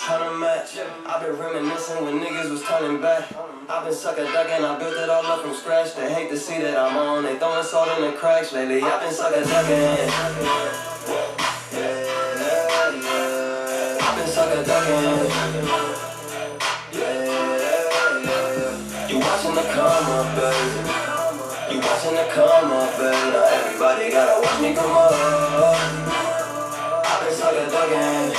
tryna match. I've been reminiscing when niggas was turning back. I've been sucker ducking, I built it all up from scratch. They hate to see that I'm on, they throwing salt in the cracks lately. I've been sucker ducking. I've been sucker ducking. You watching the come up, baby. You watching the come up, baby. Now everybody gotta watch me come up. I've been sucker ducking.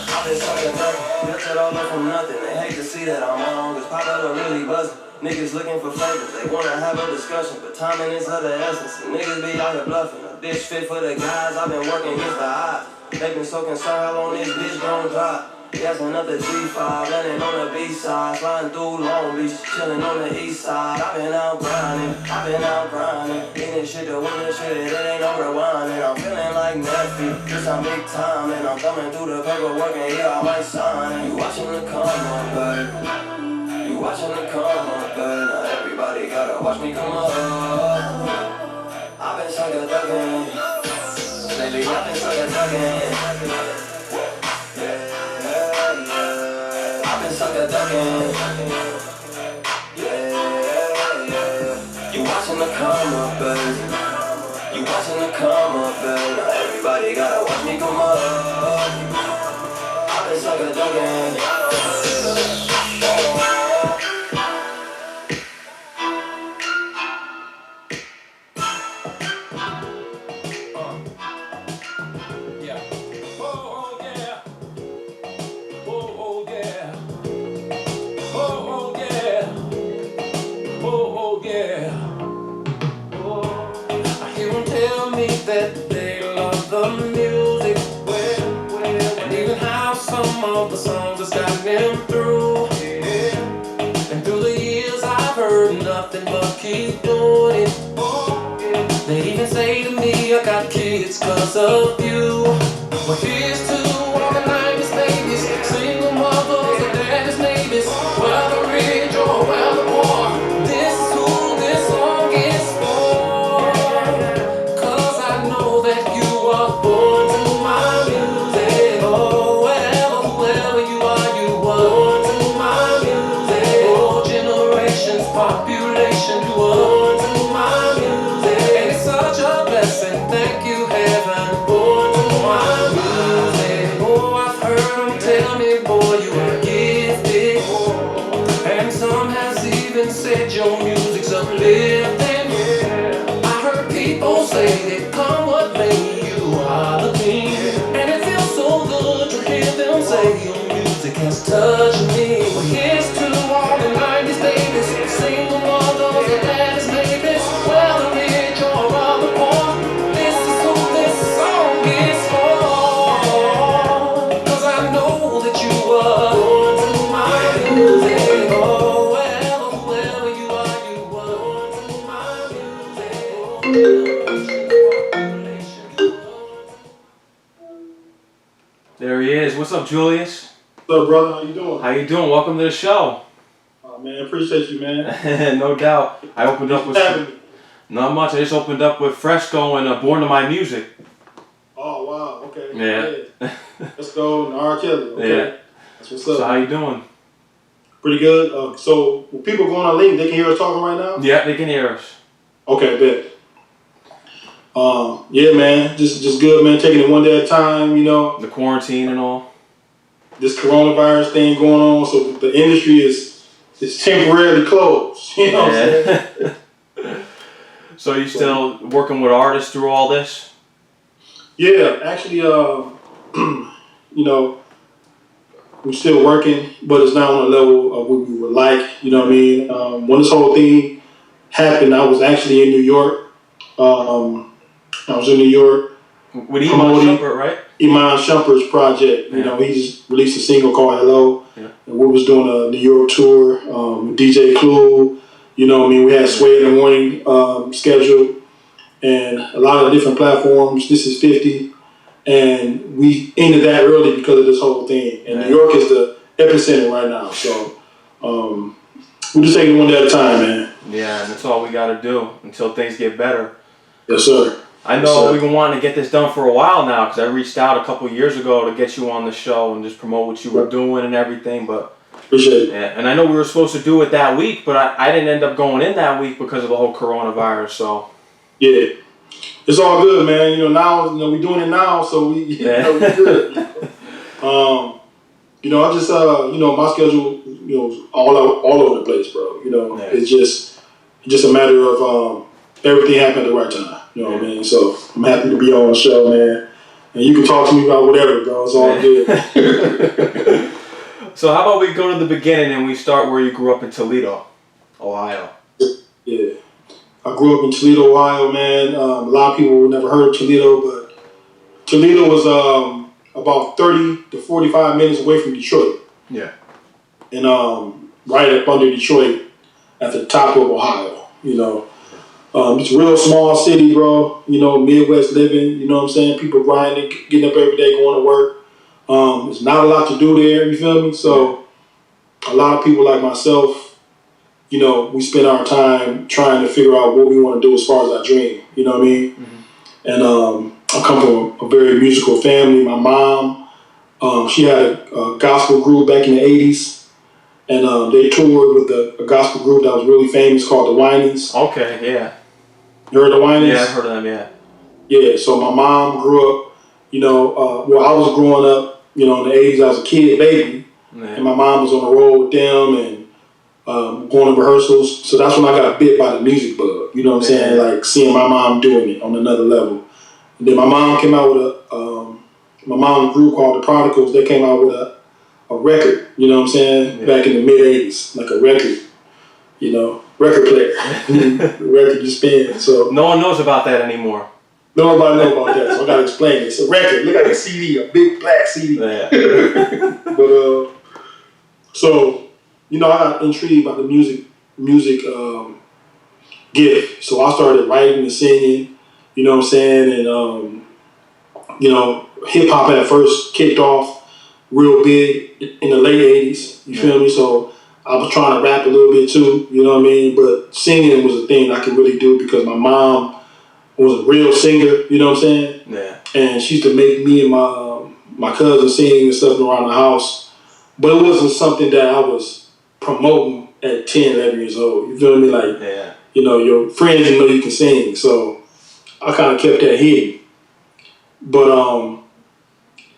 I've been sucker ducking. Built it all up from nothing. They hate to see that I'm on, cause pop out really buzzing. Niggas looking for flavors, they wanna have a discussion, but timing is of the essence. And niggas be out here bluffing. A bitch fit for the guys, I've been working against the odds. They been so concerned how long this bitch gon' drop. That's another G5, landing on the B-side, flying through Long Beach, chilling on the east side. I've been out grinding, in this shit to win this shit, it ain't no rewinding. I'm feeling like nephew, this I'm big time, and I'm thumbing through the paperwork, and yeah, I might sign. You watching the come up, baby. You watching the come up, baby. Now everybody gotta watch me come up. I've been sucker ducking, lately I've been sucker ducking. Sucker ducking. Yeah. You watching the come up, baby. You watching the come up, baby. Now everybody gotta watch me come up. I've been sucker ducking. That they love the music, and even how some of the songs has gotten them through. And through the years I've heard nothing but keep doing it. They even say to me I got kids cause of you. Well, here's to all the 90s babies, single mothers and daddy's babies, whether rich or whether poor. This is who this song is for. Born to my music, oh, whoever you are, you were born to my music. Oh, generations, population, you were born to my music. And it's such a blessing, thank you, heaven, born to my music. Oh, I've heard them tell me, boy, you are gifted. And some has even said your music's uplifting. I heard people say that come what may, the king. And it feels so good to hear them say your music has touched me. Well, here's to all the 90s babies, single mothers and daddy's babies, whether rich or rather poor. This is who this song is for. Cause I know that you were born to my music. Oh, whoever you are, you were born to my music. There he is. What's up, Julius? What's up, brother? How you doing? How you doing? Welcome to the show. Oh, man, appreciate you, man. No doubt. I opened up with not much. I just opened up with Fresco and Born to My Music. Oh, wow. Okay. Yeah. Let's go. And R. Kelly. Okay. Yeah. That's what's up. So how you doing? Pretty good. So when people going on link, they can hear us talking right now? Yeah, they can hear us. Okay, bet. Yeah, man. Just good, man. Taking it one day at a time, you know. The quarantine and all. This coronavirus thing going on, so the industry is temporarily closed. You know what I'm saying? So you still working with artists through all this? Yeah, actually, you know, we're still working, but it's not on a level of what we would like. You know what I mean? When this whole thing happened, I was actually in New York. I was in New York. With Iman Shumpert, right? Iman Shumpert's project. You know, he just released a single called Hello. Yeah. And we was doing a New York tour with DJ Clue. You know what I mean? We had Sway in the Morning scheduled and a lot of different platforms. This is 50. And we ended that early because of this whole thing. And New York is the epicenter right now. So we're just taking it one day at a time, man. Yeah, and that's all we got to do until things get better. Yes, sir. I know we've been wanting to get this done for a while now because I reached out a couple years ago to get you on the show and just promote what you were doing and everything. But appreciate it. Yeah, and I know we were supposed to do it that week, but I didn't end up going in that week because of the whole coronavirus. So yeah, it's all good, man. You know, now we're doing it now, so we we good. You know, I just you know, my schedule, you know, all over the place, bro. You know, it's just a matter of everything happened at the right time. You know what I mean? So I'm happy to be on the show, man. And you can talk to me about whatever, bro. It's all good. So how about we go to the beginning and we start where you grew up in Toledo, Ohio. Yeah. I grew up in Toledo, Ohio, man. A lot of people never heard of Toledo, but Toledo was about 30 to 45 minutes away from Detroit. Yeah. And right up under Detroit at the top of Ohio, you know. It's a real small city, bro. You know, Midwest living, you know what I'm saying? People grinding, getting up every day, going to work. There's not a lot to do there, you feel me? So a lot of people like myself, you know, we spend our time trying to figure out what we want to do as far as our dream, you know what I mean? Mm-hmm. And I come from a very musical family. My mom, she had a gospel group back in the 80s. And they toured with a gospel group that was really famous called the Wineys. Okay, yeah. You heard of the Wineys? Yeah, I've heard of them, yeah. Yeah, so my mom grew up, you know, well, I was growing up, you know, in the 80s. I was a kid, baby. Yeah. And my mom was on the road with them and going to rehearsals. So that's when I got bit by the music bug. You know what I'm saying? Like seeing my mom doing it on another level. And then my mom came out with my mom's group called the Prodigals. They came out with a record, you know what I'm saying? Yeah. Back in the mid-80s, like a record, you know, record player. The record you spin. So no one knows about that anymore. Nobody knows about that, so I gotta explain it. It's a record. Look at the CD, a big black CD. Yeah. But so, you know, I got intrigued by the music gift. So I started writing and singing, you know what I'm saying? And you know, hip hop at first kicked off real big in the late 80s, you feel me? So I was trying to rap a little bit too, you know what I mean? But singing was a thing I could really do because my mom was a real singer, you know what I'm saying? Yeah. And she used to make me and my cousin sing and stuff around the house. But it wasn't something that I was promoting at 10, 11 years old. You feel me? Like, you know, your friends know you can sing. So I kind of kept that hidden. But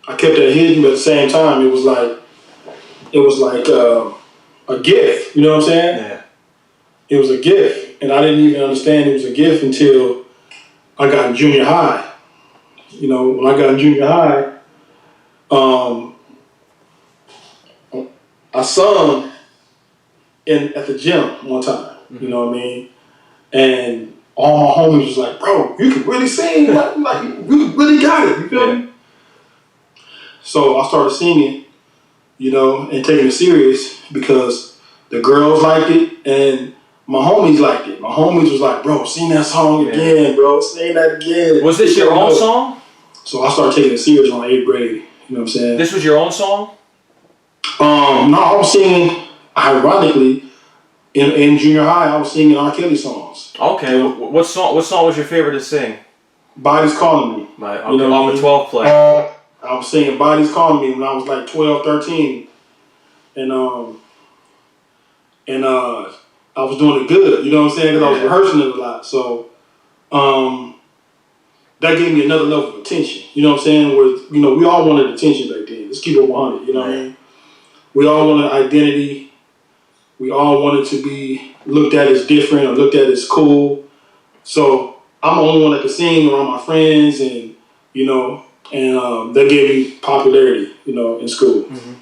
I kept that hidden, but at the same time, it was like a gift. You know what I'm saying? Yeah. It was a gift, and I didn't even understand it was a gift until I got in junior high. You know, when I got in junior high, I sung at the gym one time. Mm-hmm. You know what I mean? And all my homies was like, "Bro, you can really sing. Like you really got it. You feel me?" So I started singing, you know, and taking it serious because the girls liked it and my homies liked it. My homies was like, "Bro, sing that song again, bro. Sing that again." Was this your own song? So I started taking it serious on 8th grade. You know what I'm saying? This was your own song? No, I was singing, ironically, in junior high, I was singing R. Kelly songs. Okay, you know? What song was your favorite to sing? Body's Calling Me. Right, okay, you know, off a 12 play. I was singing Body's Calling Me when I was like 12, 13. And I was doing it good, you know what I'm saying? Because I was rehearsing it a lot. So that gave me another level of attention. You know what I'm saying? Where, you know, we all wanted attention back then. Let's keep it 100, you know what I mean? We all wanted identity. We all wanted to be looked at as different or looked at as cool. So I'm the only one that could sing around my friends and, you know, and that gave me popularity, you know, in school. Mm-hmm.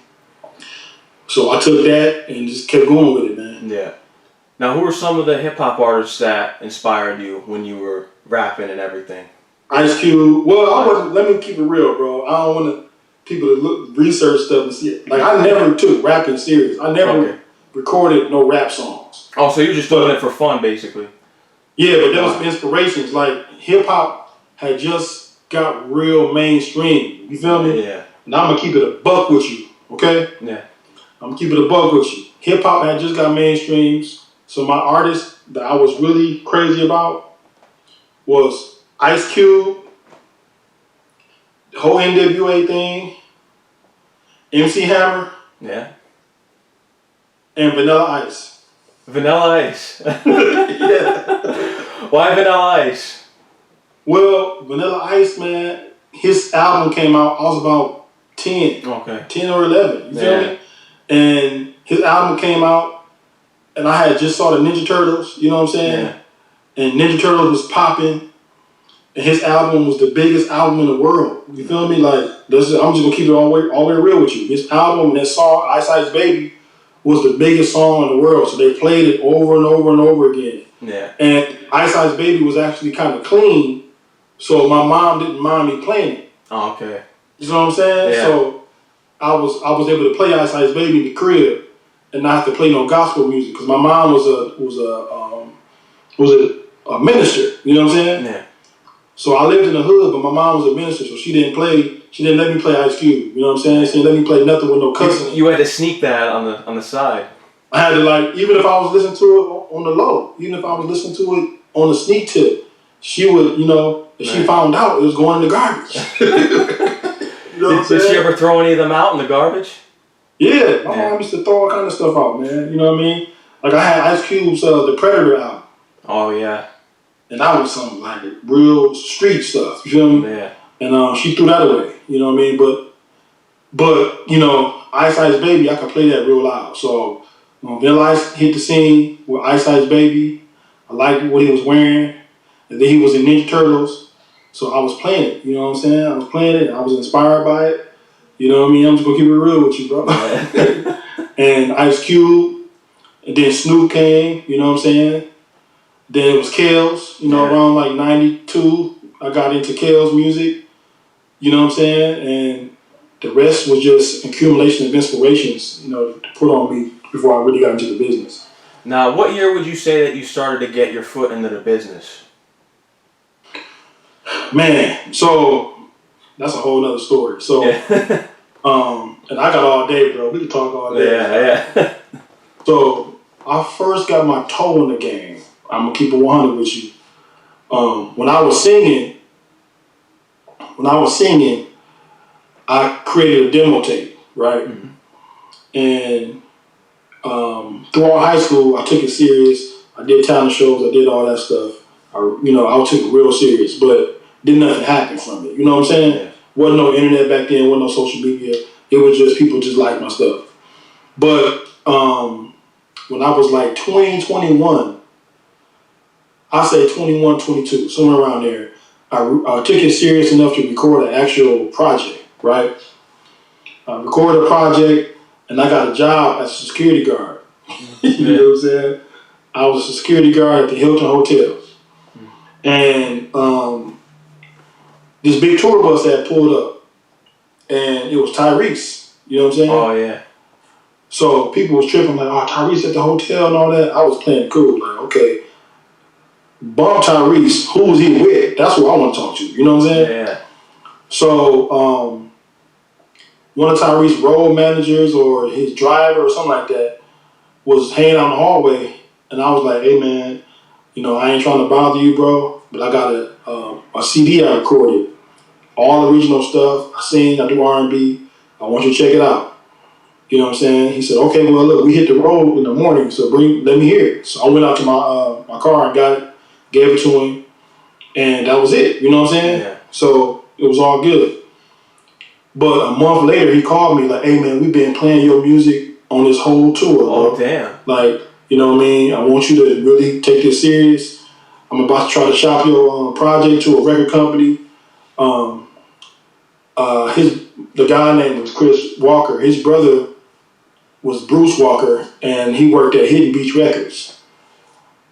So I took that and just kept going with it, man. Yeah. Now, who were some of the hip-hop artists that inspired you when you were rapping and everything? Ice Cube. Well, let me keep it real, bro. I don't want people to research stuff and see it. Like, I never took rapping serious. I never recorded no rap songs. Oh, so you were just doing it for fun, basically? Yeah, but there was some inspirations. Like, hip-hop had just got real mainstream. You feel me? Yeah. Now I'm going to keep it a buck with you, okay? Yeah. I'm going to keep it a buck with you. Hip-hop had just got mainstreams. So my artist that I was really crazy about was Ice Cube, the whole NWA thing, MC Hammer, Yeah. and Vanilla Ice. Vanilla Ice. Yeah. Why Vanilla Ice? Well, Vanilla Ice, man, his album came out, I was about 10. Okay. 10 or 11, you feel me? And his album came out, and I had just saw the Ninja Turtles, you know what I'm saying? Yeah. And Ninja Turtles was popping, and his album was the biggest album in the world. You feel me? Like, I'm just gonna keep it all the way real with you. His album, that song, Ice Ice Baby, was the biggest song in the world. So they played it over and over and over again. Yeah. And Ice Ice Baby was actually kind of clean, so my mom didn't mind me playing it. Oh, okay. You know what I'm saying? Yeah. So I was able to play Ice Ice Baby in the crib and not have to play no gospel music because my mom was a minister. You know what I'm saying? Yeah. So I lived in the hood, but my mom was a minister, so she didn't let me play Ice Cube. You know what I'm saying? She didn't let me play nothing with no cussing. You had to sneak that on the side. I had to, like, even if I was listening to it on the low, even if I was listening to it on the sneak tip, she would, you know, if she found out, it was going in the garbage. You know what I'm saying? Did she ever throw any of them out in the garbage? Yeah, my mom used to throw all kind of stuff out, man. You know what I mean? Like, I had Ice Cube's The Predator album. Oh, yeah. And that was some, like, real street stuff. You feel me? Yeah. And she threw that away. You know what I mean? But you know, Ice Ice Baby, I could play that real loud. So when Vanilla Ice hit the scene with Ice Ice Baby, I liked what he was wearing. And then he was in Ninja Turtles. So I was playing it. You know what I'm saying? I was playing it. I was inspired by it. You know what I mean? I'm just going to keep it real with you, bro. And Ice Cube. And then Snoop came. You know what I'm saying? Then it was Kels. You know, around like 92, I got into Kels music. You know what I'm saying? And the rest was just accumulation of inspirations, you know, to put on me before I really got into the business. Now, what year would you say that you started to get your foot into the business? Man, so that's a whole nother story. So, and I got all day, bro. We can talk all day. Yeah. So I first got my toe in the game. I'm gonna keep it 100 with you. When I was singing, I created a demo tape, right? Mm-hmm. And throughout high school, I took it serious. I did talent shows. I did all that stuff. I took it real serious, but didn't nothing happen from it. You know what I'm saying? Yeah. Wasn't no internet back then. Wasn't no social media. It was just people just liked my stuff. But when I was like 20, 21, I say 21, 22, somewhere around there, I took it serious enough to record an actual project, right? I recorded a project, and I got a job as a security guard. You know what I'm saying? I was a security guard at the Hilton Hotel. And this big tour bus had pulled up, and it was Tyrese. You know what I'm saying? Oh, yeah. So people was tripping, like, oh, Tyrese at the hotel and all that. I was playing cool, like, okay. Bump Tyrese, who was he with? That's what I want to talk to. You know what I'm saying? Yeah. So one of Tyrese's road managers or his driver or something like that was hanging out in the hallway, and I was like, hey man, you know, I ain't trying to bother you, bro, but I got a CD I recorded, all original stuff. I sing, I do R&B. I want you to check it out. You know what I'm saying? He said, okay, well look, we hit the road in the morning, so let me hear it. So I went out to my car and got it. Gave it to him, and that was it. You know what I'm saying? Yeah. So it was all good. But a month later, he called me like, hey, man, we've been playing your music on this whole tour. Oh, bro. Damn. Like, you know what I mean? I want you to really take this serious. I'm about to try to shop your project to a record company. The guy named was Chris Walker. His brother was Bruce Walker, and he worked at Hidden Beach Records.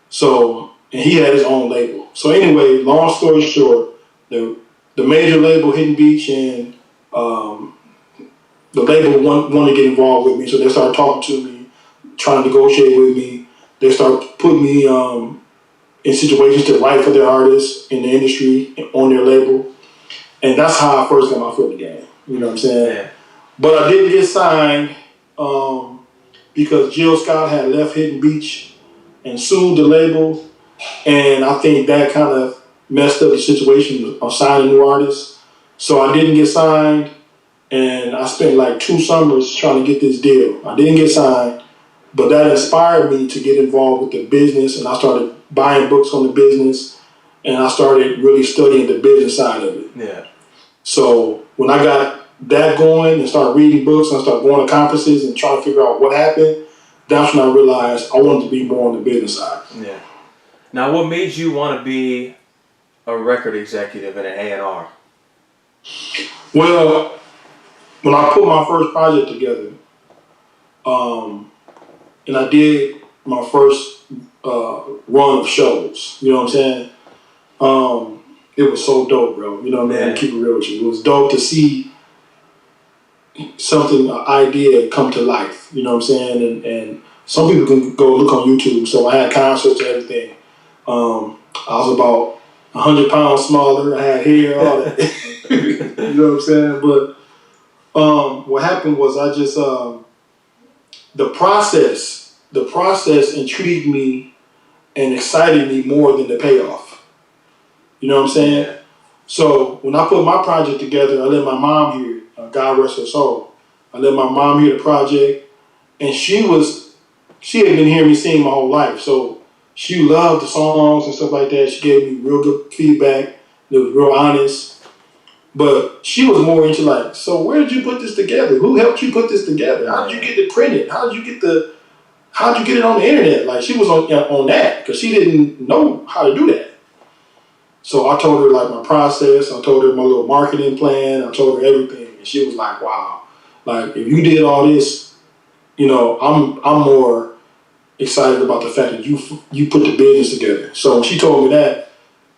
So... and he had his own label. So anyway, long story short, the major label, Hidden Beach, and the label wanted to get involved with me. So they started talking to me, trying to negotiate with me. They started putting me in situations to write for their artists in the industry on their label. And that's how I first got my foot in the game. You know what I'm saying? Yeah. But I didn't get signed because Jill Scott had left Hidden Beach and sued the label. And I think that kind of messed up the situation of signing new artists. So I didn't get signed, and I spent like 2 summers trying to get this deal. I didn't get signed, but that inspired me to get involved with the business, and I started buying books on the business, and I started really studying the business side of it. Yeah. So when I got that going and started reading books and I started going to conferences and trying to figure out what happened, that's when I realized I wanted to be more on the business side. Yeah. Now, what made you want to be a record executive and an A&R? Well, when I put my first project together, and I did my first run of shows, you know what I'm saying? It was so dope, bro. You know what I mean? Keep it real with you. It was dope to see something, an idea come to life, you know what I'm saying? And some people can go look on YouTube. So I had concerts and everything. I was about 100 pounds smaller. I had hair, all that. You know what I'm saying? But what happened was I just, the process intrigued me and excited me more than the payoff. You know what I'm saying? So when I put my project together, I let my mom hear it. God rest her soul. I let my mom hear the project, and she had been hearing me sing my whole life. So she loved the songs and stuff like that. She gave me real good feedback. It was real honest. But she was more into like, so where did you put this together? Who helped you put this together? How did you get it printed? How did you get it on the internet? Like she was on that because she didn't know how to do that. So I told her like my process. I told her my little marketing plan. I told her everything, and she was like, "Wow, like if you did all this, you know, I'm more excited about the fact that you put the business together." So when she told me that,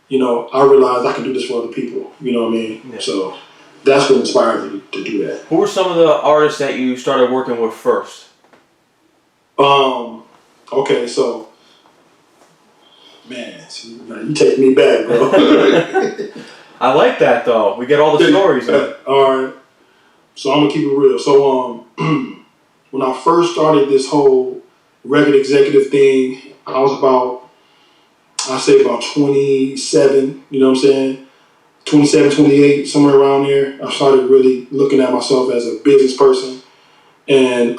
you know, I realized I can do this for other people. You know what I mean? Yeah. So that's what inspired me to do that. Who were some of the artists that you started working with first? Okay, so. Man, see, you take me back, bro. I like that though. We get all the stories. All right. So I'm gonna keep it real. So when I first started this whole record executive thing, I was about 27. You know what I'm saying? 27, 28, somewhere around there. I started really looking at myself as a business person, and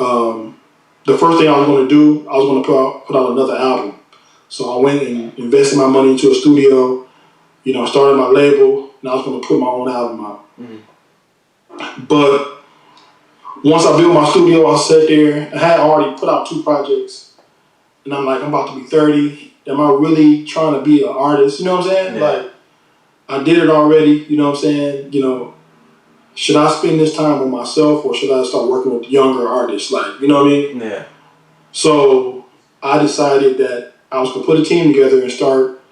the first thing I was gonna do, I was gonna put out another album. So I went and invested my money into a studio. You know, I started my label, and I was going to put my own album out. Mm-hmm. But once I built my studio, I sat there. I had already put out 2 projects, and I'm like, I'm about to be 30. Am I really trying to be an artist? You know what I'm saying? Yeah. Like, I did it already. You know what I'm saying? You know, should I spend this time with myself, or should I start working with younger artists? Like, you know what I mean? Yeah. So I decided that I was going to put a team together and start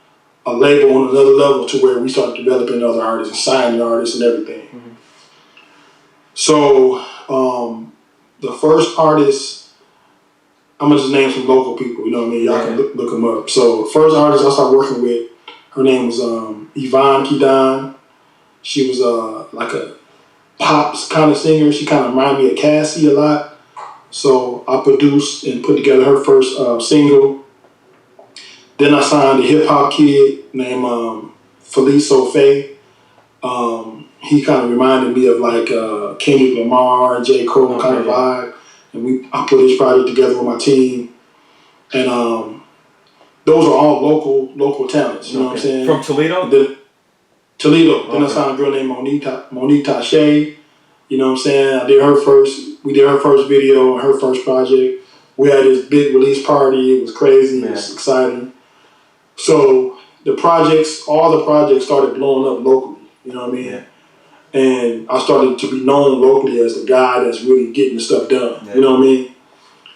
a label on another level to where we started developing other artists and signing artists and everything. Mm-hmm. So the first artist, I'm going to just name some local people, you know what I mean? Y'all can look them up. So the first artist I started working with, her name was Iman Shumpert. She was like a pop kind of singer. She kind of reminded me of Cassie a lot. So I produced and put together her first single. Then I signed a hip hop kid named Felice Sofe. He kind of reminded me of like Kendrick Lamar and J. Cole kind of vibe. And I put this project together with my team. And those are all local talents, you know what I'm saying? From Toledo? Toledo. Then I signed a girl named Monique Tache. You know what I'm saying? We did her first video and her first project. We had this big release party. It was crazy. Man. It was exciting. So all the projects started blowing up locally, you know what I mean? Yeah. And I started to be known locally as the guy that's really getting the stuff done, you know what I mean?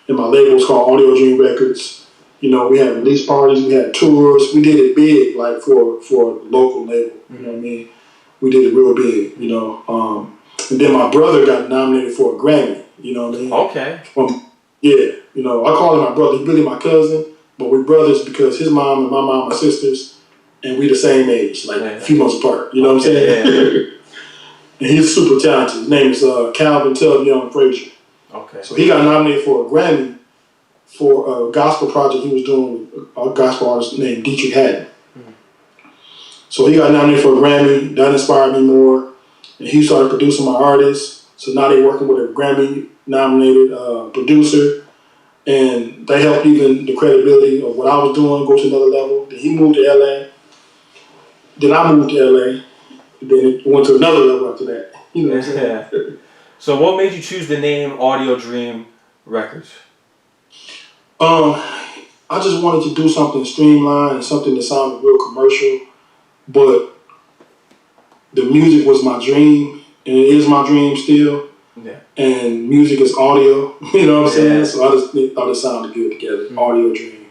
And my label was called Audio Dream Records. You know, we had release parties, we had tours. We did it big, like for a local label, you know what I mean? We did it real big, you know. And then my brother got nominated for a Grammy, you know what I mean? Okay. Yeah, you know, I call him my brother. He's really my cousin. But we're brothers because his mom and my mom are sisters, and we the same age, like a few months apart. You know what I'm saying? Yeah. And he's super talented. His name is Calvin Tub Young Frazier. Okay. So he got nominated for a Grammy for a gospel project he was doing with a gospel artist named Dietrich Haddon. Mm-hmm. So he got nominated for a Grammy. That inspired me more. And he started producing my artists. So now they're working with a Grammy-nominated producer. And they helped even the credibility of what I was doing go to another level. Then he moved to LA. Then I moved to LA. Then it went to another level after that. You know what I'm saying? Yeah. So what made you choose the name Audio Dream Records? I just wanted to do something streamlined and something that sounded real commercial, but the music was my dream, and it is my dream still. Yeah. And music is audio, you know what I'm saying? So I just thought it sounded good together. Mm-hmm. Audio dream,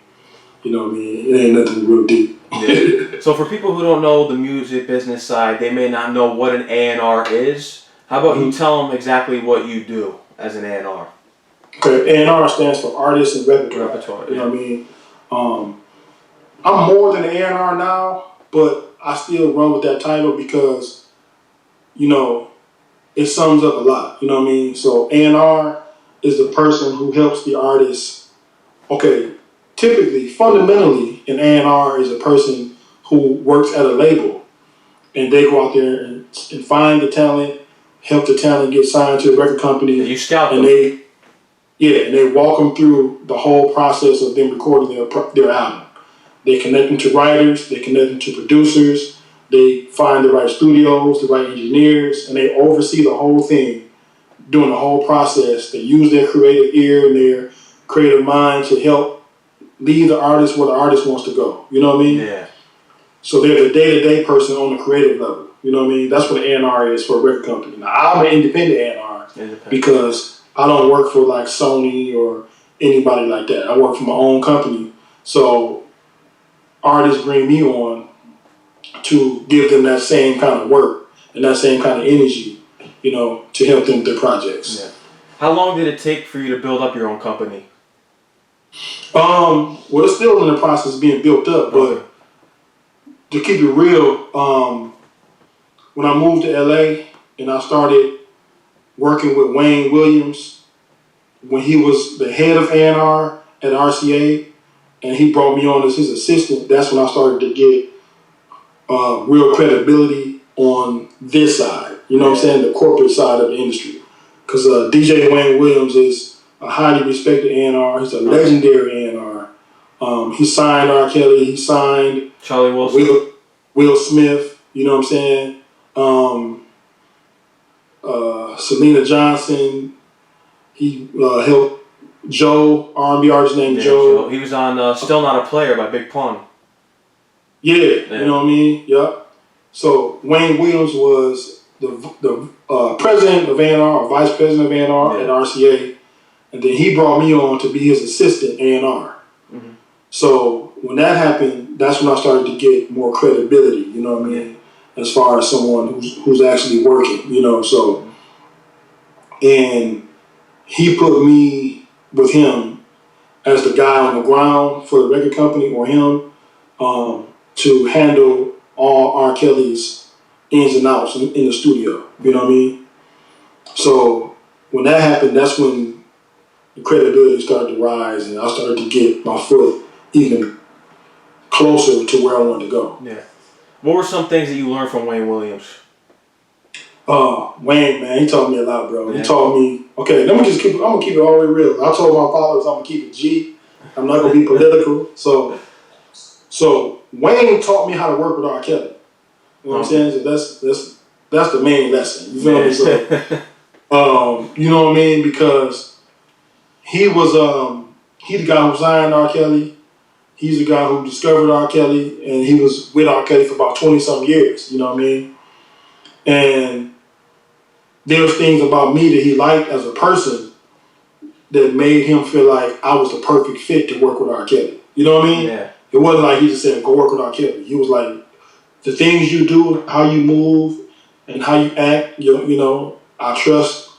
you know what I mean? It ain't nothing real deep. Yeah. So for people who don't know the music business side, they may not know what an A&R is. How about you tell them exactly what you do as an A&R? Okay, A&R stands for Artist and Repertoire. You know what I mean? I'm more than an A&R now, but I still run with that title because, you know, it sums up a lot. You know what I mean? So A&R is the person who helps the artist. Okay, typically, fundamentally, an A&R is a person who works at a label, and they go out there and find the talent, help the talent get signed to a record company. And you scout them. And they walk them through the whole process of them recording their album. They connect them to writers, they connect them to producers, they find the right studios, the right engineers, and they oversee the whole thing, doing the whole process. They use their creative ear and their creative mind to help lead the artist where the artist wants to go. You know what I mean? Yeah. So they're the day-to-day person on the creative level. You know what I mean? That's what an A&R is for a record company. Now, I'm an independent A&R because I don't work for like Sony or anybody like that. I work for my own company. So artists bring me on to give them that same kind of work and that same kind of energy, you know, to help them with their projects. Yeah. How long did it take for you to build up your own company? Well, it's still in the process of being built up, but to keep it real, when I moved to LA and I started working with Wayne Williams, when he was the head of A&R at RCA, and he brought me on as his assistant, that's when I started to get real credibility on this side, you know what I'm saying, the corporate side of the industry. Because DJ Wayne Williams is a highly respected A&R, he's a legendary A&R. He signed R. Kelly, he signed Charlie Wilson, Will Smith, you know what I'm saying, Selena Johnson, he helped Joe, R&B artist named Joe. He was on Still Not a Player by Big Pun. Yeah, you know what I mean? Yep. So Wayne Williams was the president of A&R, or vice president of A&R at RCA, and then he brought me on to be his assistant A&R. Mm-hmm. So when that happened, that's when I started to get more credibility, you know what I mean, as far as someone who's actually working, you know, so. And he put me with him as the guy on the ground for the record company or him to handle all R. Kelly's ins and outs in the studio, you know what I mean? So when that happened, that's when the credibility started to rise and I started to get my foot even closer to where I wanted to go. Yeah. What were some things that you learned from Wayne Williams? Wayne, man, he taught me a lot, bro. He taught me, okay, I'm gonna keep it all the way real. I told my followers I'm gonna keep it G. I'm not gonna be political. So Wayne taught me how to work with R. Kelly. You know what I'm saying? So that's the main lesson. You feel me? So, you know what I mean? Because he was he the guy who signed R. Kelly. He's the guy who discovered R. Kelly, and he was with R. Kelly for about 20-some years. You know what I mean? And there's things about me that he liked as a person that made him feel like I was the perfect fit to work with R. Kelly. You know what I mean? Yeah. It wasn't like he just said, go work with R. Kelly. He was like, the things you do, how you move, and how you act, you know, I trust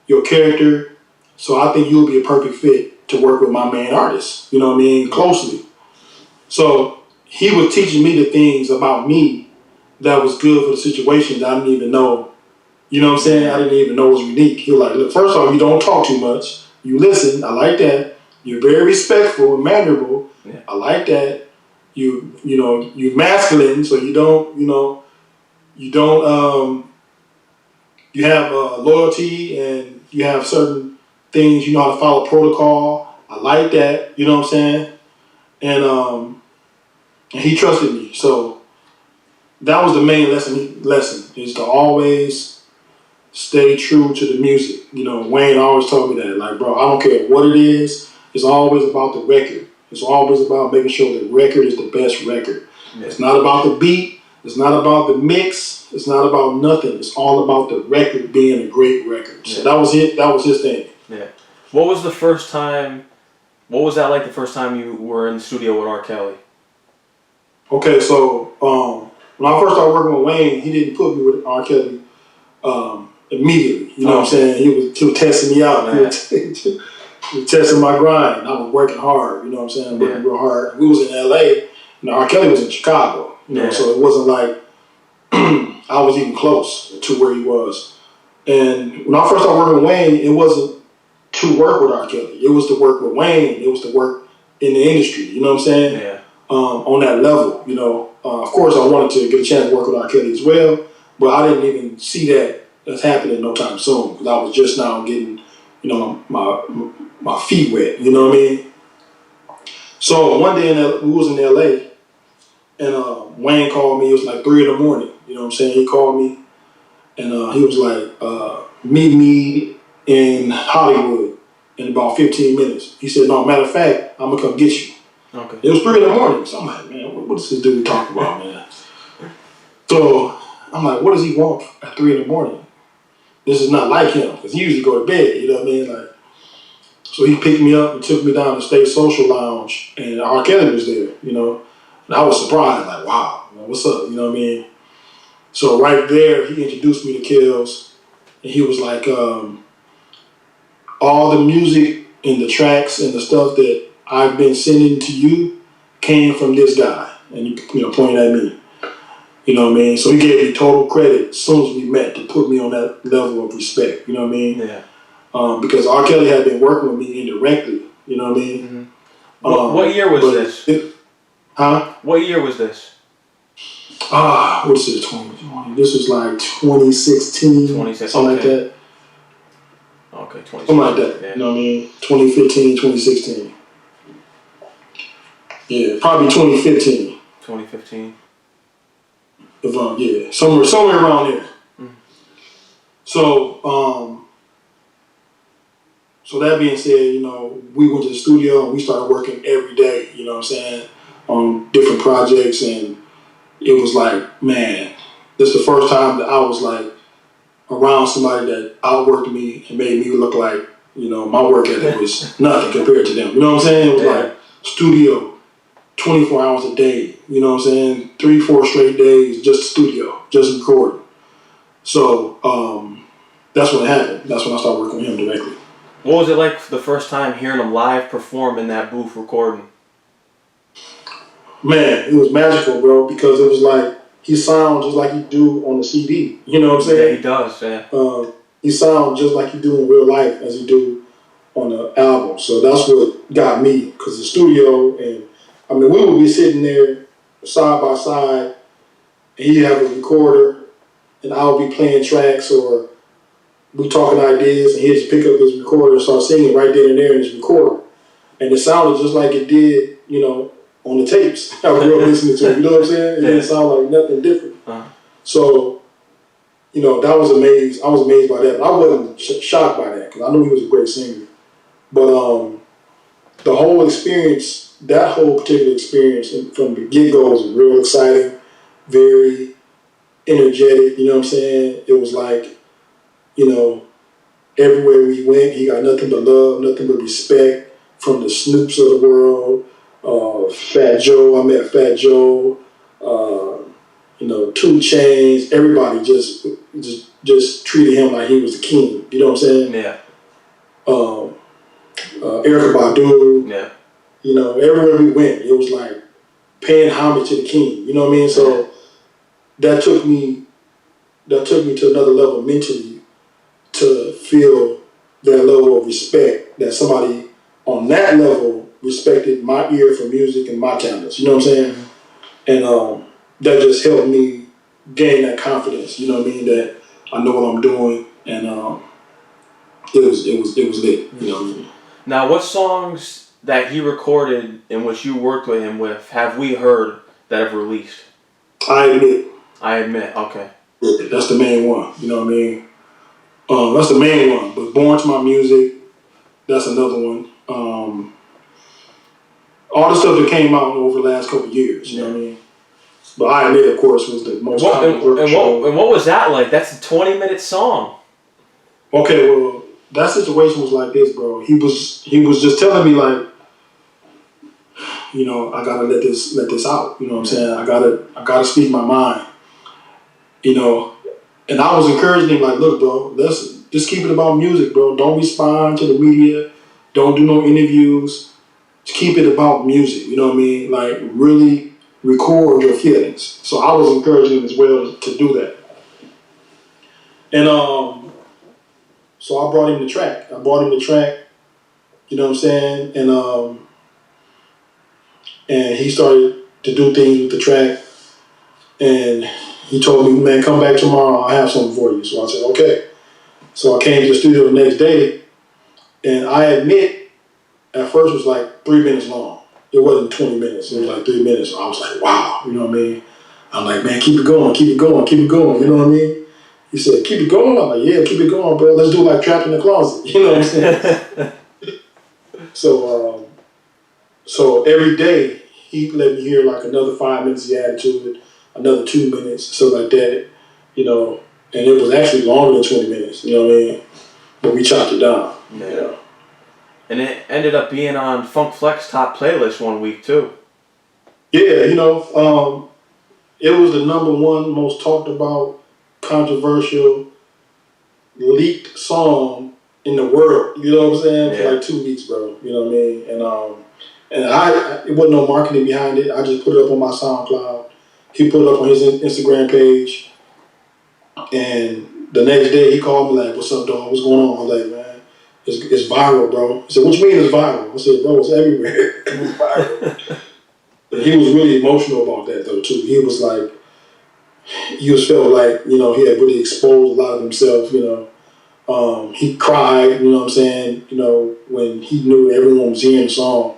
your character, so I think you'll be a perfect fit to work with my main artist, you know what I mean, closely. So he was teaching me the things about me that was good for the situation that I didn't even know. You know what I'm saying? I didn't even know it was unique. He was like, look, first off, you don't talk too much. You listen. I like that. You're very respectful and mannerable. Yeah. I like that. you're masculine, so you don't, you have loyalty and you have certain things, you know how to follow protocol. I like that, you know what I'm saying? And he trusted me. So that was the main lesson is to always stay true to the music. You know, Wayne always told me that, like, bro, I don't care what it is. It's always about the record. It's always about making sure the record is the best record. Yeah. It's not about the beat. It's not about the mix. It's not about nothing. It's all about the record being a great record. So that was it. That was his thing. Yeah. What was that like the first time you were in the studio with R. Kelly? Okay, so when I first started working with Wayne, he didn't put me with R. Kelly immediately. You know what I'm saying? He was testing me out. He was testing my grind. I was working hard. You know what I'm saying? Working real hard. We was in L.A. and R. Kelly was in Chicago. You know, so it wasn't like I was even close to where he was. And when I first started working with Wayne, it wasn't to work with R. Kelly. It was to work with Wayne. It was to work in the industry. You know what I'm saying? Yeah. On that level, you know. Of course, I wanted to get a chance to work with R. Kelly as well, but I didn't even see that as happening no time soon because I was just now getting, you know, my feet wet. You know what I mean? So one day we was in L.A. and Wayne called me. It was like 3 a.m. You know what I'm saying? He called me and he was like, meet me in Hollywood in about 15 minutes. He said, no, matter of fact, I'm gonna come get you. Okay. It was 3 a.m. So I'm like, man, what is this dude talking about, man? So I'm like, what does he want at 3 a.m? This is not like him, because he usually go to bed, you know what I mean? Like, so he picked me up and took me down to State Social Lounge, and R. Kelly was there, you know? And I was surprised, like, wow, what's up, you know what I mean? So right there, he introduced me to Kills, and he was like, all the music and the tracks and the stuff that I've been sending to you came from this guy, and you know, pointing at me. You know what I mean? So he gave me total credit as soon as we met to put me on that level of respect. You know what I mean? Yeah. Because R. Kelly had been working with me indirectly. You know what I mean? Mm-hmm. What year was this? What year was this? What's this? 2020. This was like 2016. 2016. Something like that. Okay, 2016. Something like that. Yeah. You know what I mean? 2015, 2016. Yeah, probably 2015. 2015. Yeah, somewhere around there. Mm-hmm. So that being said, you know, we went to the studio and we started working every day, you know what I'm saying, on different projects, and it was like, man, this is the first time that I was like around somebody that outworked me and made me look like, you know, my work ethic was nothing compared to them. You know what I'm saying? It was like studio 24 hours a day, you know what I'm saying? 3-4 straight days, just studio, just recording. So that's what happened. That's when I started working with him directly. What was it like the first time hearing him live perform in that booth recording? Man, it was magical, bro, because it was like he sounds just like he do on the CD. You know what I'm saying? Yeah, he does, yeah. He sounds just like he do in real life as he do on the album. So that's what got me, because the studio, and I mean, we would be sitting there side by side, and he'd have a recorder, and I would be playing tracks, or we talking ideas, and he'd just pick up his recorder and start singing right then and there in his recorder. And it sounded just like it did, you know, on the tapes I grew up listening to. You know what I'm saying? It didn't sound like nothing different. So, you know, that was amazed. I was amazed by that. But I wasn't shocked by that, because I knew he was a great singer. But the whole experience, that whole particular experience from the get-go was real exciting, very energetic, you know what I'm saying? It was like, you know, everywhere we went, he got nothing but love, nothing but respect from the Snoops of the world. Fat Joe, I met Fat Joe, you know, 2 Chainz, everybody just treated him like he was the king, you know what I'm saying? Yeah. Erykah Badu, yeah. You know, everywhere we went, it was like paying homage to the king, you know what I mean? So that took me to another level mentally, to feel that level of respect that somebody on that level respected my ear for music and my talents. You know what I'm saying? And that just helped me gain that confidence. You know what I mean? That I know what I'm doing, and it was lit. You know what I mean? Now, what songs that he recorded in which you worked with him with have we heard that have released? I admit. Okay. That's the main one. You know what I mean? That's the main one. But Born to My Music, that's another one. All the stuff that came out over the last couple of years. You know what I mean? But I admit, of course, was the most controversial. And what was that like? That's a 20-minute song. Okay, well, that situation was like this, bro. He was just telling me like, you know, I gotta let this out. You know what I'm saying? I gotta speak my mind. You know, and I was encouraging him like, look, bro, let's just keep it about music, bro. Don't respond to the media. Don't do no interviews. Just keep it about music. You know what I mean? Like really record your feelings. So I was encouraging him as well to do that. And so I brought him the track. You know what I'm saying? And he started to do things with the track. And he told me, man, come back tomorrow. I'll have something for you. So I said, okay. So I came to the studio the next day. And I admit, at first it was like 3 minutes long. It wasn't 20 minutes. It was like 3 minutes. So I was like, wow. You know what I mean? I'm like, man, keep it going. You know what I mean? He said, keep it going? I'm like, yeah, keep it going, bro. Let's do like Trapped in the Closet. You know what I'm saying? So every day, he let me hear like another 5 minutes he added to it, another 2 minutes, stuff like that, you know. And it was actually longer than 20 minutes, you know what I mean? But we chopped it down, yeah. You know. And it ended up being on Funk Flex top playlist one week too. Yeah, you know, it was the #1 most talked about, controversial, leaked song in the world. You know what I'm saying? For like 2 weeks, bro. You know what I mean? And it wasn't no marketing behind it. I just put it up on my SoundCloud. He put it up on his Instagram page. And the next day he called me like, "What's up, dog? What's going on?" I was like, "Man, it's viral, bro." He said, "What you mean it's viral?" I said, "Bro, it's everywhere." It's viral. But he was really emotional about that though too. He was like, he was felt like, you know, he had really exposed a lot of himself, you know. He cried, you know what I'm saying, you know, when he knew everyone was hearing the song,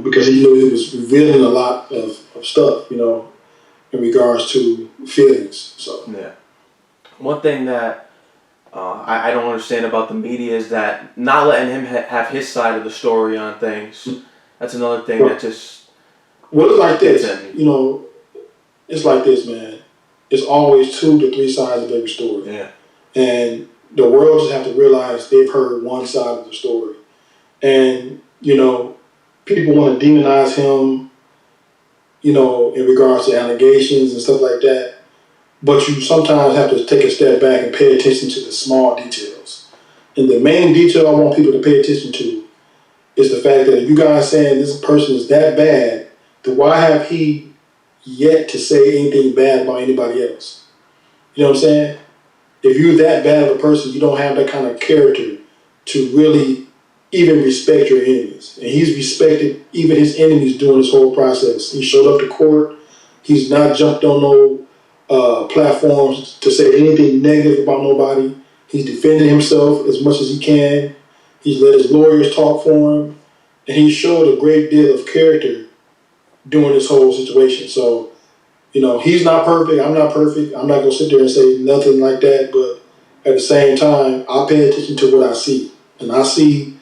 because he knew he was revealing a lot of stuff, you know, in regards to feelings. So yeah. One thing that I don't understand about the media is that not letting him have his side of the story on things. That's another thing that just... Well, it's like this, you know, it's like this, man. It's always 2 to 3 sides of every story. Yeah. And the world just have to realize they've heard one side of the story. And, you know, people want to demonize him, you know, in regards to allegations and stuff like that. But you sometimes have to take a step back and pay attention to the small details. And the main detail I want people to pay attention to is the fact that if you guys saying this person is that bad, then why have he yet to say anything bad about anybody else? You know what I'm saying? If you're that bad of a person, you don't have that kind of character to really even respect your enemies. And he's respected even his enemies during this whole process. He showed up to court. He's not jumped on no platforms to say anything negative about nobody. He's defended himself as much as he can. He's let his lawyers talk for him. And he showed a great deal of character during this whole situation. So, you know, he's not perfect. I'm not perfect. I'm not going to sit there and say nothing like that. But at the same time, I pay attention to what I see. And I see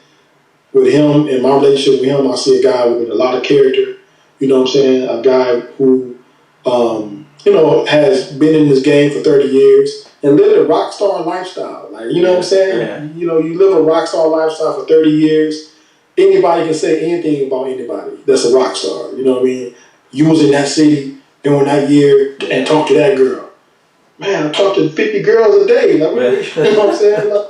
with him and my relationship with him, I see a guy with a lot of character. You know what I'm saying? A guy who, you know, has been in this game for 30 years and lived a rock star lifestyle. Like, you know what I'm saying? Yeah. You know, you live a rock star lifestyle for 30 years. Anybody can say anything about anybody that's a rock star. You know what I mean? You was in that city during that year and talked to that girl. Man, I talked to 50 girls a day. Like, you know what I'm saying? Like,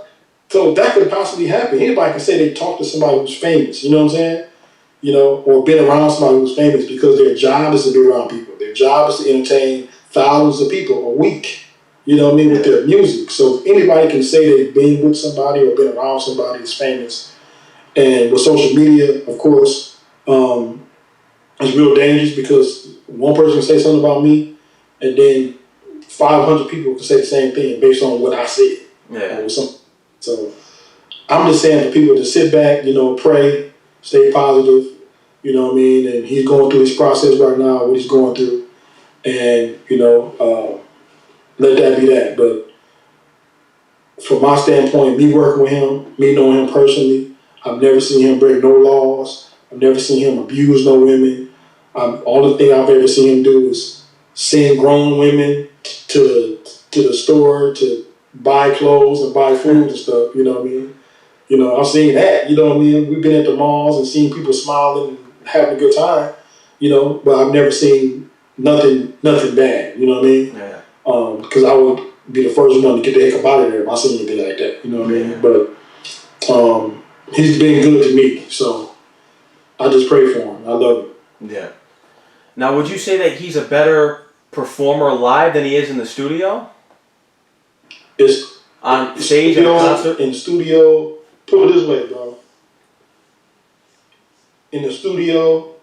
so that could possibly happen. Anybody can say they talked to somebody who's famous. You know what I'm saying? You know, or been around somebody who's famous because their job is to be around people. Their job is to entertain thousands of people a week. You know what I mean? With their music. So if anybody can say they've been with somebody or been around somebody who's famous, And with social media, of course, it's real dangerous because one person can say something about me, and then 500 people can say the same thing based on what I said. Yeah. So I'm just saying for people to sit back, pray, stay positive, you know what I mean? And he's going through his process right now, what he's going through. And, let that be that. But from my standpoint, me working with him, me knowing him personally, I've never seen him break no laws. I've never seen him abuse no women. All the thing I've ever seen him do is send grown women to the store to buy clothes and buy food and stuff, you know what I mean? I've seen that, you know what I mean? We've been at the malls and seen people smiling and having a good time, but I've never seen nothing bad, you know what I mean? Yeah. Because I would be the first one to get the heck up out of there if I see anything like that, you know what I mean? But he's been good to me, so I just pray for him. I love him. Yeah. Now, would you say that he's a better performer live than he is in the studio? It's on stage at a concert? In the studio, put it this way, bro. In the studio,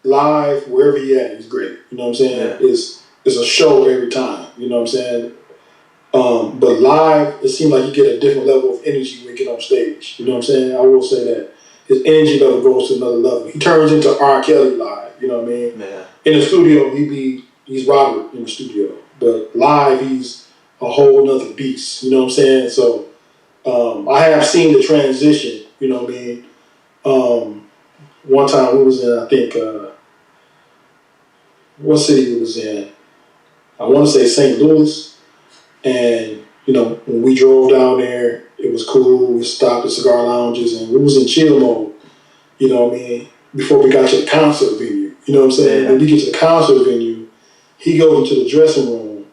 live, wherever he at, he's great. You know what I'm saying? Yeah. It's a show every time. You know what I'm saying? But live, it seems like you get a different level of energy when you get on stage. You know what I'm saying? I will say that. His energy level goes to another level. He turns into R. Kelly live. You know what I mean? Yeah. In the studio, he's Robert in the studio. But live, he's a whole nother beast. You know what I'm saying? So I have seen the transition. You know what I mean? One time we was in, I think, what city we was in? I want to say St. Louis. And, when we drove down there, it was cool. We stopped at cigar lounges and we was in chill mode. You know what I mean? Before we got to the concert venue. You know what I'm saying? Yeah. When we get to the concert venue, he goes into the dressing room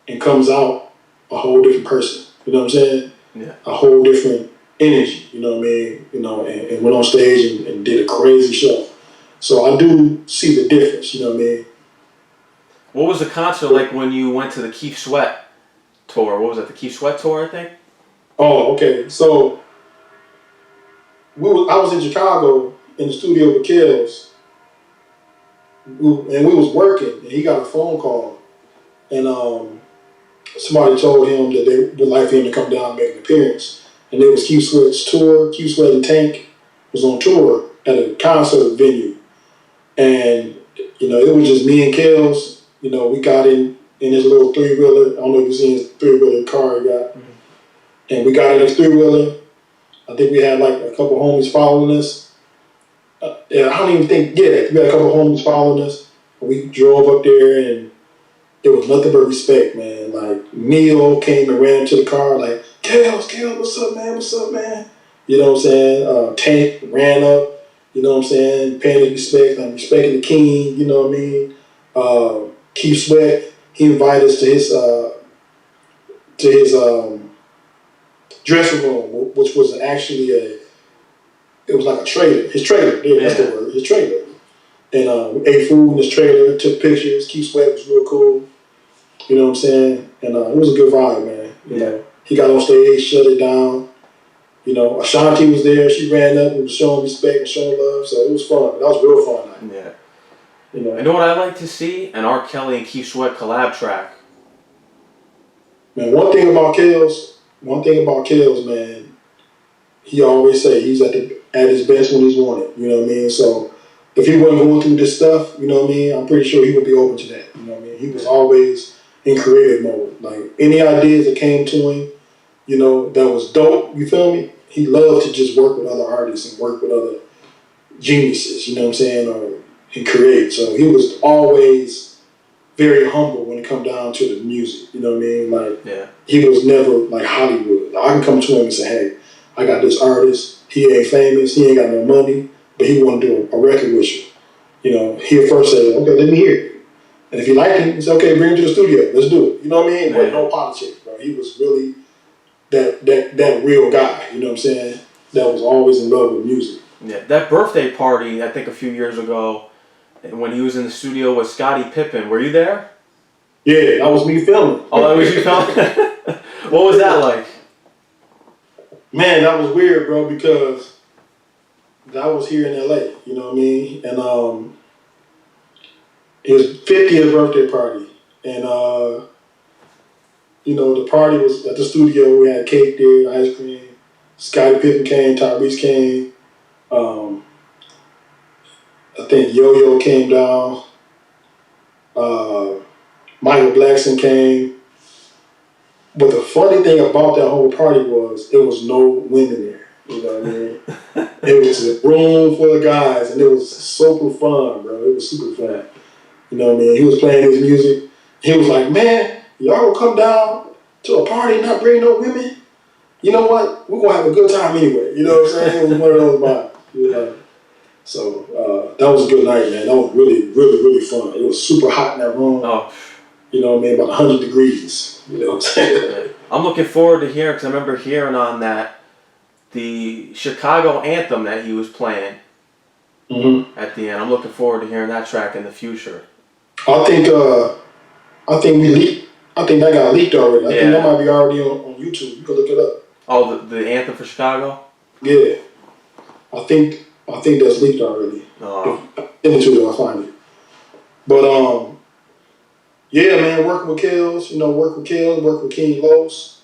and comes out a whole different person. You know what I'm saying? Yeah. A whole different energy. You know what I mean? And went on stage and did a crazy show. So I do see the difference. You know what I mean? What was the concert like when you went to the Keith Sweat tour? What was it? The Keith Sweat tour, I think? Oh, okay. So I was in Chicago in the studio with Kells. And we was working, and he got a phone call, and somebody told him that they would like for him to come down and make an appearance. And it was Keith Sweat's tour. Keith Sweat and Tank was on tour at a concert venue, and it was just me and Kells. We got in his little 3-wheeler. I don't know if you seen his 3-wheeler car he got, and we got in his 3-wheeler. I think we had like a couple homies following us. I don't even think, we had a couple of homies following us. We drove up there and it was nothing but respect, man. Like, Neil came and ran into the car like, Kels, what's up, man? What's up, man? You know what I'm saying? Tank ran up, you know what I'm saying? Paying his respect, like respecting the king, you know what I mean? Keith Sweat, he invited us to his dressing room, which was actually it was like a trailer. His trailer. Yeah, that's the word. His trailer. And we ate food in his trailer, took pictures. Keith Sweat was real cool. You know what I'm saying? And it was a good vibe, man. You know, he got on stage, shut it down. Ashanti was there. She ran up and was showing respect and showing love. So it was fun. That was real fun. Yeah. You know what I'd like to see? An R. Kelly and Keith Sweat collab track. Man, one thing about Kells, man, he always say he's at his best when he's wanted. You know what I mean? So if he wasn't going through this stuff, you know what I mean, I'm pretty sure he would be open to that. You know what I mean? He was always in creative mode. Like, any ideas that came to him, that was dope, you feel me? He loved to just work with other artists and work with other geniuses, you know what I'm saying, and create. So he was always very humble when it come down to the music, you know what I mean? Like, he was never like Hollywood. I can come to him and say, hey, I got this artist, he ain't famous, he ain't got no money, but he want to do a record with you. He'll first say, okay, let me hear it. And if you like him, he say, okay, bring him to the studio, let's do it. You know what I mean? No politics, bro. He was really that real guy, you know what I'm saying, that was always in love with music. Yeah, that birthday party, I think a few years ago, when he was in the studio with Scottie Pippen, were you there? Yeah, that was me filming. Oh, that was you filming? What was that like? Man, that was weird, bro, because that was here in LA, you know what I mean? And his 50th birthday party. And you know, the party was at the studio. We had cake there, ice cream. Scottie Pippen came, Tyrese came. I think Yo-Yo came down. Michael Blackson came. But the funny thing about that whole party was there was no women there. You know what I mean? It was a room full of guys, and it was super fun, bro. It was super fun. You know what I mean? He was playing his music. He was like, man, y'all gonna come down to a party and not bring no women? You know what? We're gonna have a good time anyway. You know what I'm saying? It was one of those vibes. You know? So that was a good night, man. That was really, really, really fun. It was super hot in that room. Oh. You know what I mean? About 100 degrees. You know what I'm saying? I'm looking forward to hearing, because I remember hearing on that the Chicago anthem that he was playing at the end. I'm looking forward to hearing that track in the future. I think we leaked. I think that got leaked already. I think that might be already on YouTube. You can look it up. Oh, the anthem for Chicago? Yeah. I think that's leaked already. Oh. In YouTube, I'll find it. But yeah, man, working with Kels, work with King Los.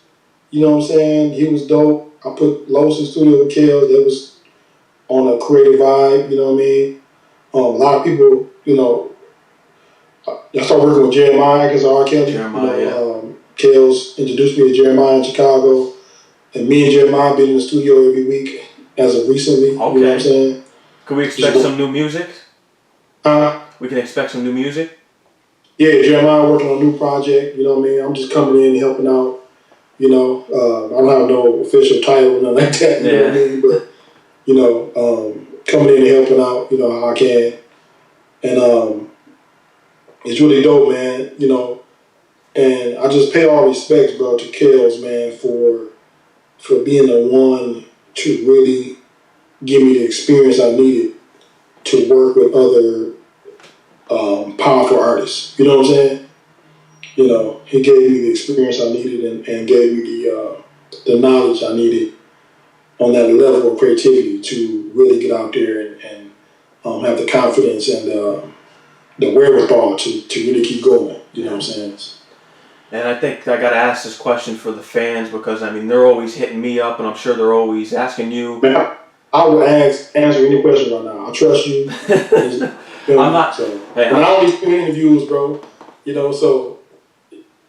You know what I'm saying? He was dope. I put Los in studio with Kels. That was on a creative vibe, you know what I mean? A lot of people, I started working with Jeremih because of R. Kelly. Kels introduced me to Jeremih in Chicago. And me and Jeremih been in the studio every week as of recently. Okay. You know what I'm saying? Can we expect some new music? We can expect some new music? Yeah, Jeremih working on a new project, you know what I mean? I'm just coming in and helping out, I don't have no official title or nothing like that, you know what I mean? But, coming in and helping out, how I can. And it's really dope, man, and I just pay all respects, bro, to Kels, man, for being the one to really give me the experience I needed to work with other powerful artists. You know what I'm saying? He gave me the experience I needed and gave me the knowledge I needed on that level of creativity to really get out there and have the confidence and the wherewithal to really keep going. You know what I'm saying? And I think I got to ask this question for the fans because, they're always hitting me up and I'm sure they're always asking you. Man, I will answer any question right now. I trust you. I'm not. So, and I only do interviews, bro. So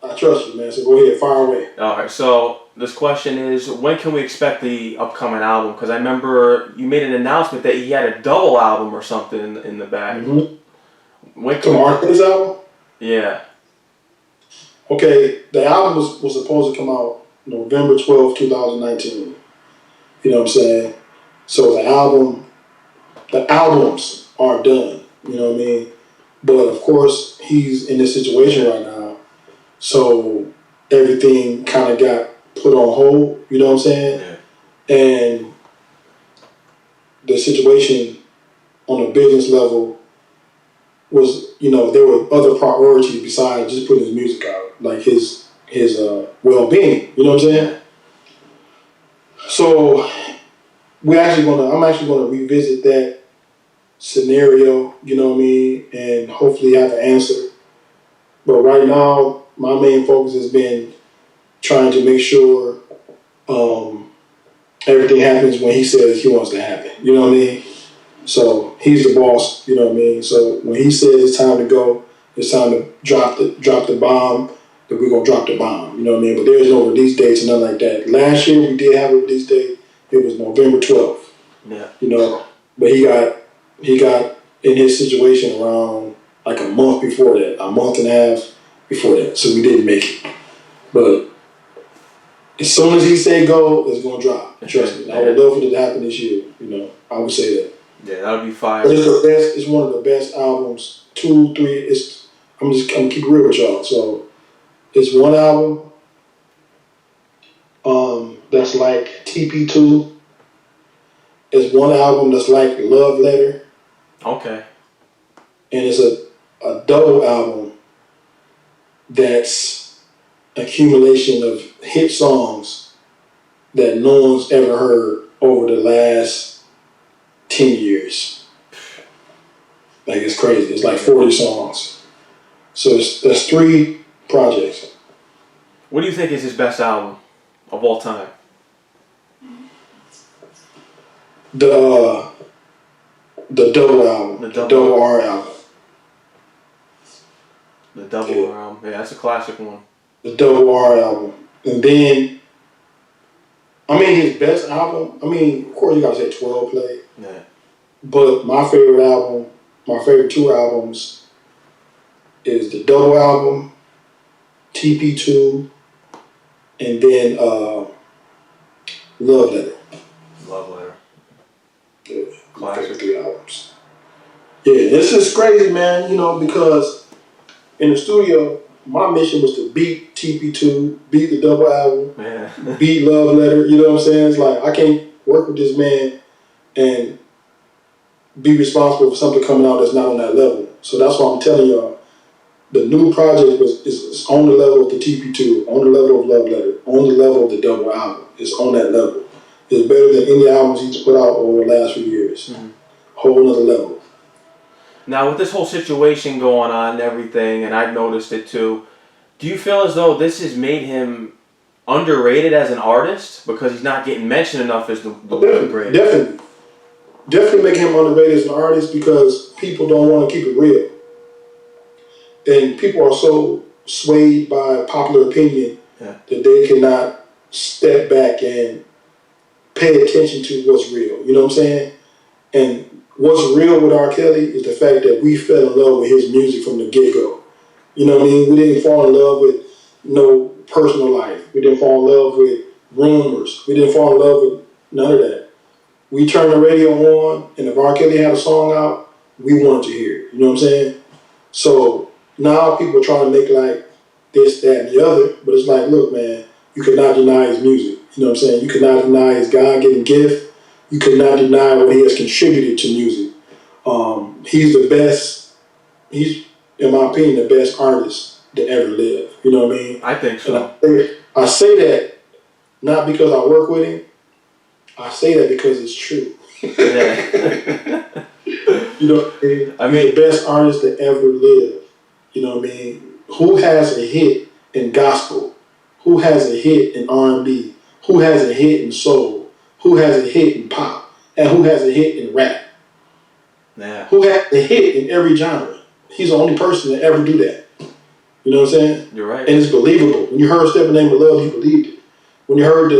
I trust you, man. So go ahead, fire away. All right. So this question is, when can we expect the upcoming album? Because I remember you made an announcement that he had a double album or something in the bag. Mm-hmm. When can Martin's album? Yeah. Okay, the album was supposed to come out November 12th, 2019. You know what I'm saying? So the albums are done. You know what I mean? But of course, he's in this situation right now. So everything kind of got put on hold. You know what I'm saying? Yeah. And the situation on a business level was, there were other priorities besides just putting his music out, like his well-being. You know what I'm saying? So I'm actually gonna revisit that scenario, you know what I mean, and hopefully have an answer. But right now, my main focus has been trying to make sure everything happens when he says he wants to happen. You know what I mean? So he's the boss. You know what I mean? So when he says it's time to go, it's time to drop the bomb, then we're gonna drop the bomb. You know what I mean? But there's no release dates and nothing like that. Last year we did have a release date. It was November 12th. Yeah. But he got in his situation around like a month before that, a month and a half before that. So we didn't make it. But as soon as he say go, it's gonna drop. Trust me. I would love for it to happen this year. I would say that. Yeah, that would be fire. But it's the best. It's one of the best albums. 2, 3. I'm gonna keep it real with y'all. So it's one album. That's like TP2. It's one album that's like Love Letter. Okay. And it's a double album that's accumulation of hit songs that no one's ever heard over the last 10 10 years. Like, it's crazy. It's like 40 songs. So that's 3 projects. What do you think is his best album of all time? The double album. The double R album. The double R album. Yeah, that's a classic one. The double R album. And then, I mean, his best album, I mean, of course you gotta say 12 Play. Yeah. But my favorite album, my favorite 2 albums is the double album, TP2, and then Love Letter. Love Letter. Yeah, Classic. 3 albums. Yeah, this is crazy, man, you know, because in the studio, my mission was to beat TP2, beat the double album, beat Love Letter, you know what I'm saying? It's like, I can't work with this man and be responsible for something coming out that's not on that level. So that's why I'm telling y'all, the new project is on the level of the TP2, on the level of Love Letter, on the level of the double album. It's on that level. It's better than any albums he's put out over the last few years. Mm-hmm. Whole nother level. Now, with this whole situation going on and everything, and I've noticed it too, do you feel as though this has made him underrated as an artist because he's not getting mentioned enough as the greatest? Definitely making him underrated as an artist because people don't want to keep it real. And people are so swayed by popular opinion that they cannot step back and pay attention to what's real. You know what I'm saying? And what's real with R. Kelly is the fact that we fell in love with his music from the get-go. You know what I mean? We didn't fall in love with no personal life. We didn't fall in love with rumors. We didn't fall in love with none of that. We turned the radio on, and if R. Kelly had a song out, we wanted to hear it. You know what I'm saying? So now people are trying to make like this, that, and the other, but it's like, look, man, you cannot deny his music. You know what I'm saying? You cannot deny his God-given gift. You cannot deny what he has contributed to music. He's the best, he's, in my opinion, the best artist to ever live. You know what I mean? I think so. And I say that not because I work with him. I say that because it's true. Yeah. You know, I mean, the best artist to ever live. You know what I mean? Who has a hit in gospel? Who has a hit in R&B? Who has a hit in soul? Who has a hit in pop? And who has a hit in rap? Yeah. Who has a hit in every genre? He's the only person to ever do that. You know what I'm saying? You're right. And it's believable. When you heard Step in the Name of Love, you believed it. When you heard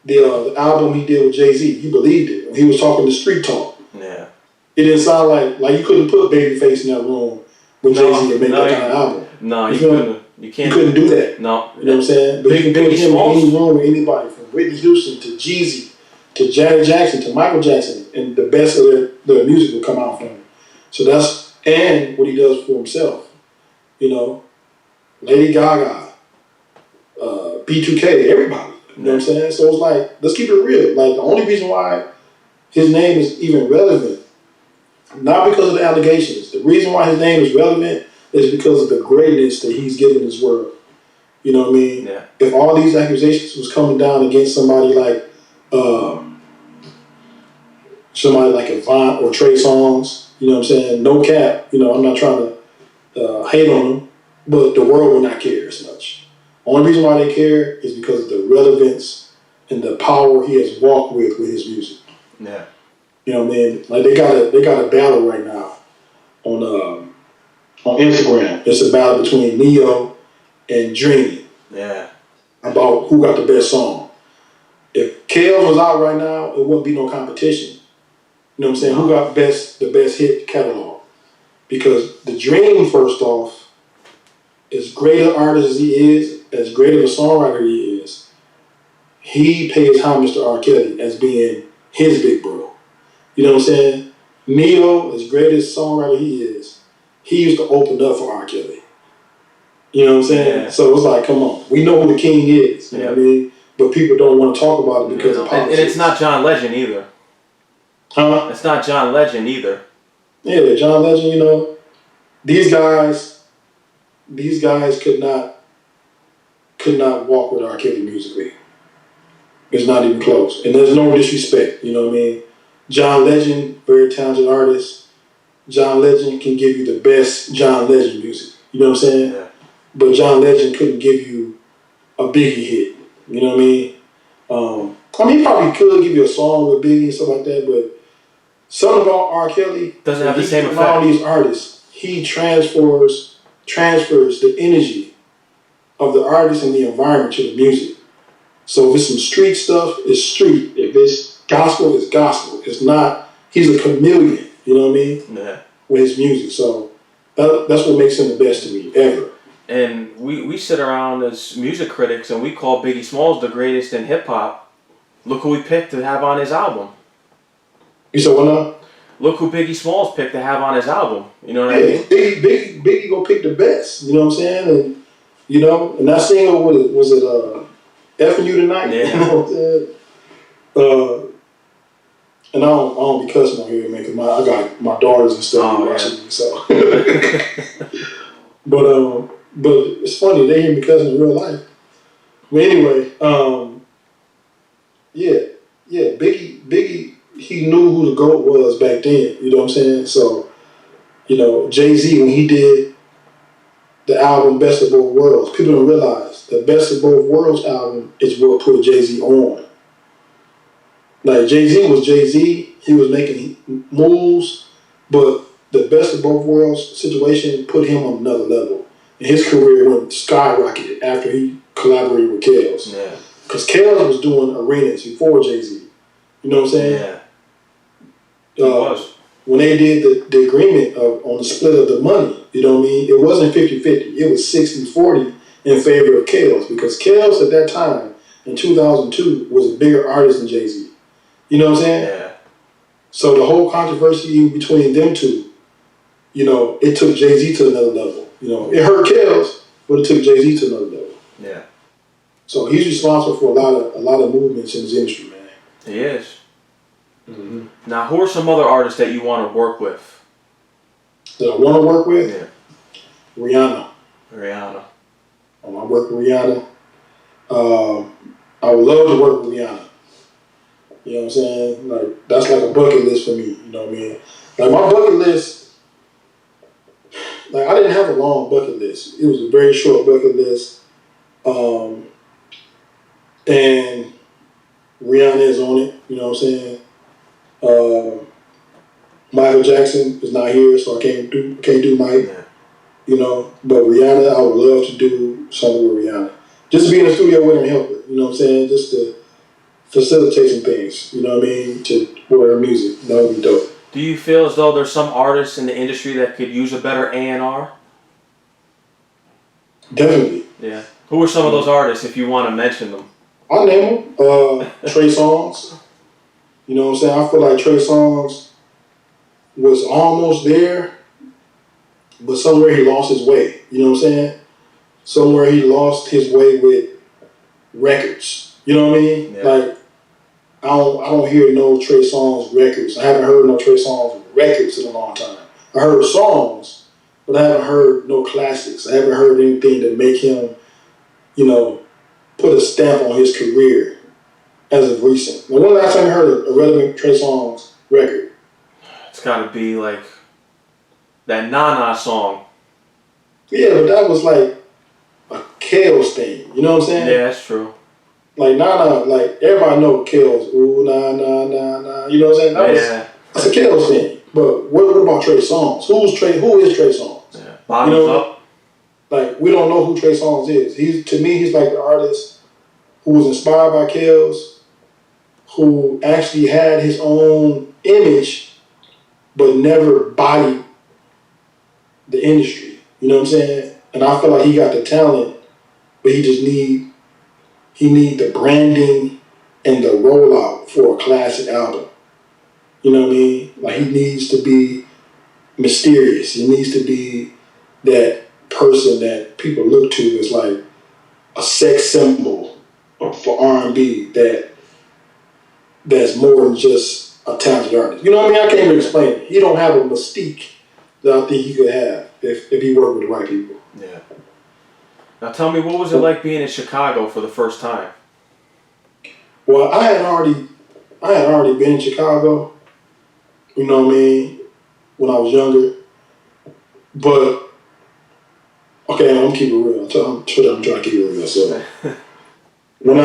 the album he did with Jay-Z, you believed it. When he was talking the street talk. Yeah. It didn't sound like you couldn't put Babyface in that room when Jay-Z had made that kind of album. No, you couldn't. You can't. You couldn't do that. No. You know what I'm saying? But you can put him in any room with anybody, from Whitney Houston to Jeezy to Janet Jackson to Michael Jackson, and the best of their music will come out from him. So that's, and what he does for himself. You know, Lady Gaga, B2K, everybody. You know what I'm saying? So it's like, let's keep it real. Like, the only reason why his name is even relevant, not because of the allegations. The reason why his name is relevant is because of the greatness that he's given this world. You know what I mean? Yeah. If all these accusations was coming down against somebody like Avant or Trey Songz, you know what I'm saying? No cap. You know, I'm not trying to hate on them, but the world will not care as much. Only reason why they care is because of the relevance and the power he has walked with his music. Yeah. You know what I mean? Like, they got a battle right now on Instagram. It's a battle between Neo and Dreamy. Yeah. About who got the best song. If Kale was out right now, it wouldn't be no competition. You know what I'm saying? Who got the best hit catalog? Because the Dream, first off, as great an artist as he is, as great of a songwriter he is, he pays homage to R. Kelly as being his big bro. You know what I'm saying? Neo, as great as songwriter he is, he used to open up for R. Kelly. You know what I'm saying? Yeah. So it's like, come on. We know who the king is. You know what I mean? But people don't want to talk about it because of politics. And it's not John Legend either. Huh? It's not John Legend either. Yeah, John Legend, you know, these guys could not walk with R. Kelly musically. It's not even close. And there's no disrespect, you know what I mean? John Legend, very talented artist. John Legend can give you the best John Legend music. You know what I'm saying? Yeah. But John Legend couldn't give you a Biggie hit. You know what I mean? He probably could give you a song with Biggie and stuff like that, but something about R. Kelly Doesn't have the same effect. All these artists, he transfers the energy of the artist and the environment to the music. So if it's some street stuff, it's street. If it's gospel, it's gospel. It's not. He's a chameleon. You know what I mean? Yeah. With his music, so that's what makes him the best to me ever. And we sit around as music critics and we call Biggie Smalls the greatest in hip hop. Look who he picked to have on his album. You said what now? Look who Biggie Smalls picked to have on his album. You know what I mean? Biggie gonna pick the best. You know what I'm saying? And and that single was it Effing You Tonight? Yeah. You know what I'm saying? And I don't be cussing on here, man, because I got my daughters and stuff watching me, so. But it's funny, they hear me cussing in real life. But anyway, Biggie, he knew who the GOAT was back then, you know what I'm saying? So, Jay-Z, when he did the album Best of Both Worlds, people don't realize the Best of Both Worlds album is what put Jay-Z on. Like, Jay-Z was Jay-Z, he was making moves, but the Best of Both Worlds situation put him on another level. And his career went skyrocketed after he collaborated with Kels. Yeah. Because Kels was doing arenas before Jay-Z. You know what I'm saying? Yeah. He was. When they did the agreement on the split of the money, you know what I mean? It wasn't 50-50. It was 60-40 in favor of Kels. Because Kels at that time, in 2002, was a bigger artist than Jay-Z. You know what I'm saying? Yeah. So the whole controversy between them two, it took Jay-Z to another level. It hurt Kels, but it took Jay-Z to another level. Yeah. So he's responsible for a lot of movements in this industry, man. He is. Mm-hmm. Now, who are some other artists that you want to work with? That I want to work with? Yeah. Rihanna. I want to work with Rihanna. I would love to work with Rihanna. You know what I'm saying? Like, that's like a bucket list for me. You know what I mean? Like, my bucket list, like, I didn't have a long bucket list. It was a very short bucket list. And Rihanna is on it. You know what I'm saying? Michael Jackson is not here, so I can't do Mike. Yeah. But Rihanna, I would love to do something with Rihanna. Just to be in the studio with her and help her. You know what I'm saying? Just to facilitate some things, you know what I mean, with her music. That would be dope. Do you feel as though there's some artists in the industry that could use a better A&R? Definitely. Yeah. Who are some of those artists, if you want to mention them? I'll name them. Trey Songz. You know what I'm saying? I feel like Trey Songz was almost there, but somewhere he lost his way. You know what I'm saying? Somewhere he lost his way with records. You know what I mean? Yeah. Like, I don't hear no Trey Songz records. I haven't heard no Trey Songz records in a long time. I heard songs, but I haven't heard no classics. I haven't heard anything that make him, put a stamp on his career as of recent. When was the last time you heard a relevant Trey Songz record? It's got to be like that Nana song. Yeah, but that was like a Kels thing. You know what I'm saying? Yeah, that's true. Like Nana, like everybody know Kels. Ooh, nah, nah, nah, nah. You know what I'm saying? That's a Kels thing. But what about Trey Songz? Who is Trey Songz? Yeah. Bottoms up. Like, we don't know who Trey Songz is. To me, he's like the artist who was inspired by Kels, who actually had his own image, but never bodied the industry. You know what I'm saying? And I feel like he got the talent, but he just need the branding and the rollout for a classic album. You know what I mean? Like, he needs to be mysterious. He needs to be that person that people look to as like a sex symbol for R&B that's more than just a talented artist. You know what I mean? I can't even explain it. He don't have a mystique that I think he could have if he worked with the right people. Yeah. Now tell me, what was it like being in Chicago for the first time? Well, I had already been in Chicago, you know what I mean, when I was younger. But, okay, I'm gonna keep it real. I'm trying to keep it real. So, when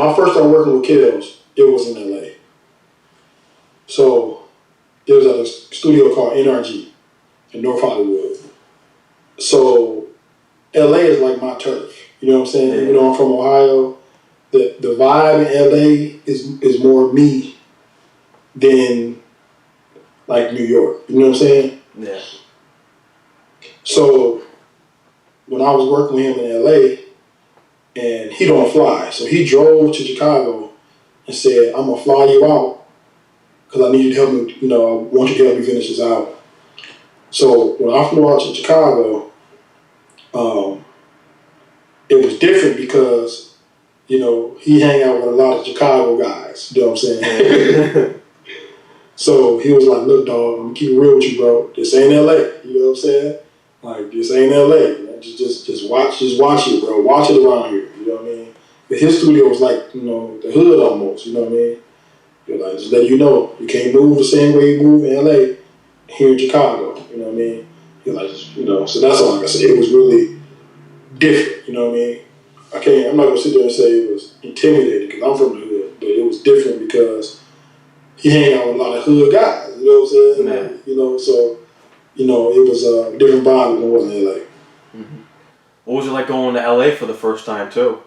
I first started working with kiddos, it was in LA. So, it was at a studio called NRG in North Hollywood. So, LA is like my turf. You know what I'm saying? Even though I'm from Ohio, the vibe in LA is more me than like New York. You know what I'm saying? Yeah. So when I was working with him in LA, and he don't fly, so he drove to Chicago and said, "I'm gonna fly you out because I need you to help me. You know, I want you to help me finish this album." So when I flew out to Chicago, it was different because he hang out with a lot of Chicago guys. You know what I'm saying? So he was like, "Look, dog, I'm gonna keep it real with you, bro. This ain't LA. You know what I'm saying? Like, this ain't LA. Just watch it, bro. Watch it around here. You know what I mean? But his studio was like, the hood almost. You know what I mean? You're like, just let you know, you can't move the same way you move in LA here in Chicago. You know what I mean? You're like, so that's all I can say. It was really different. You know what I mean? I'm not gonna sit there and say it was intimidating because I'm from the hood, but it was different because he hang out with a lot of hood guys, you know what I'm saying? Yeah. So, it was a different vibe than it was in LA. Mm-hmm. What was it like going to LA for the first time too?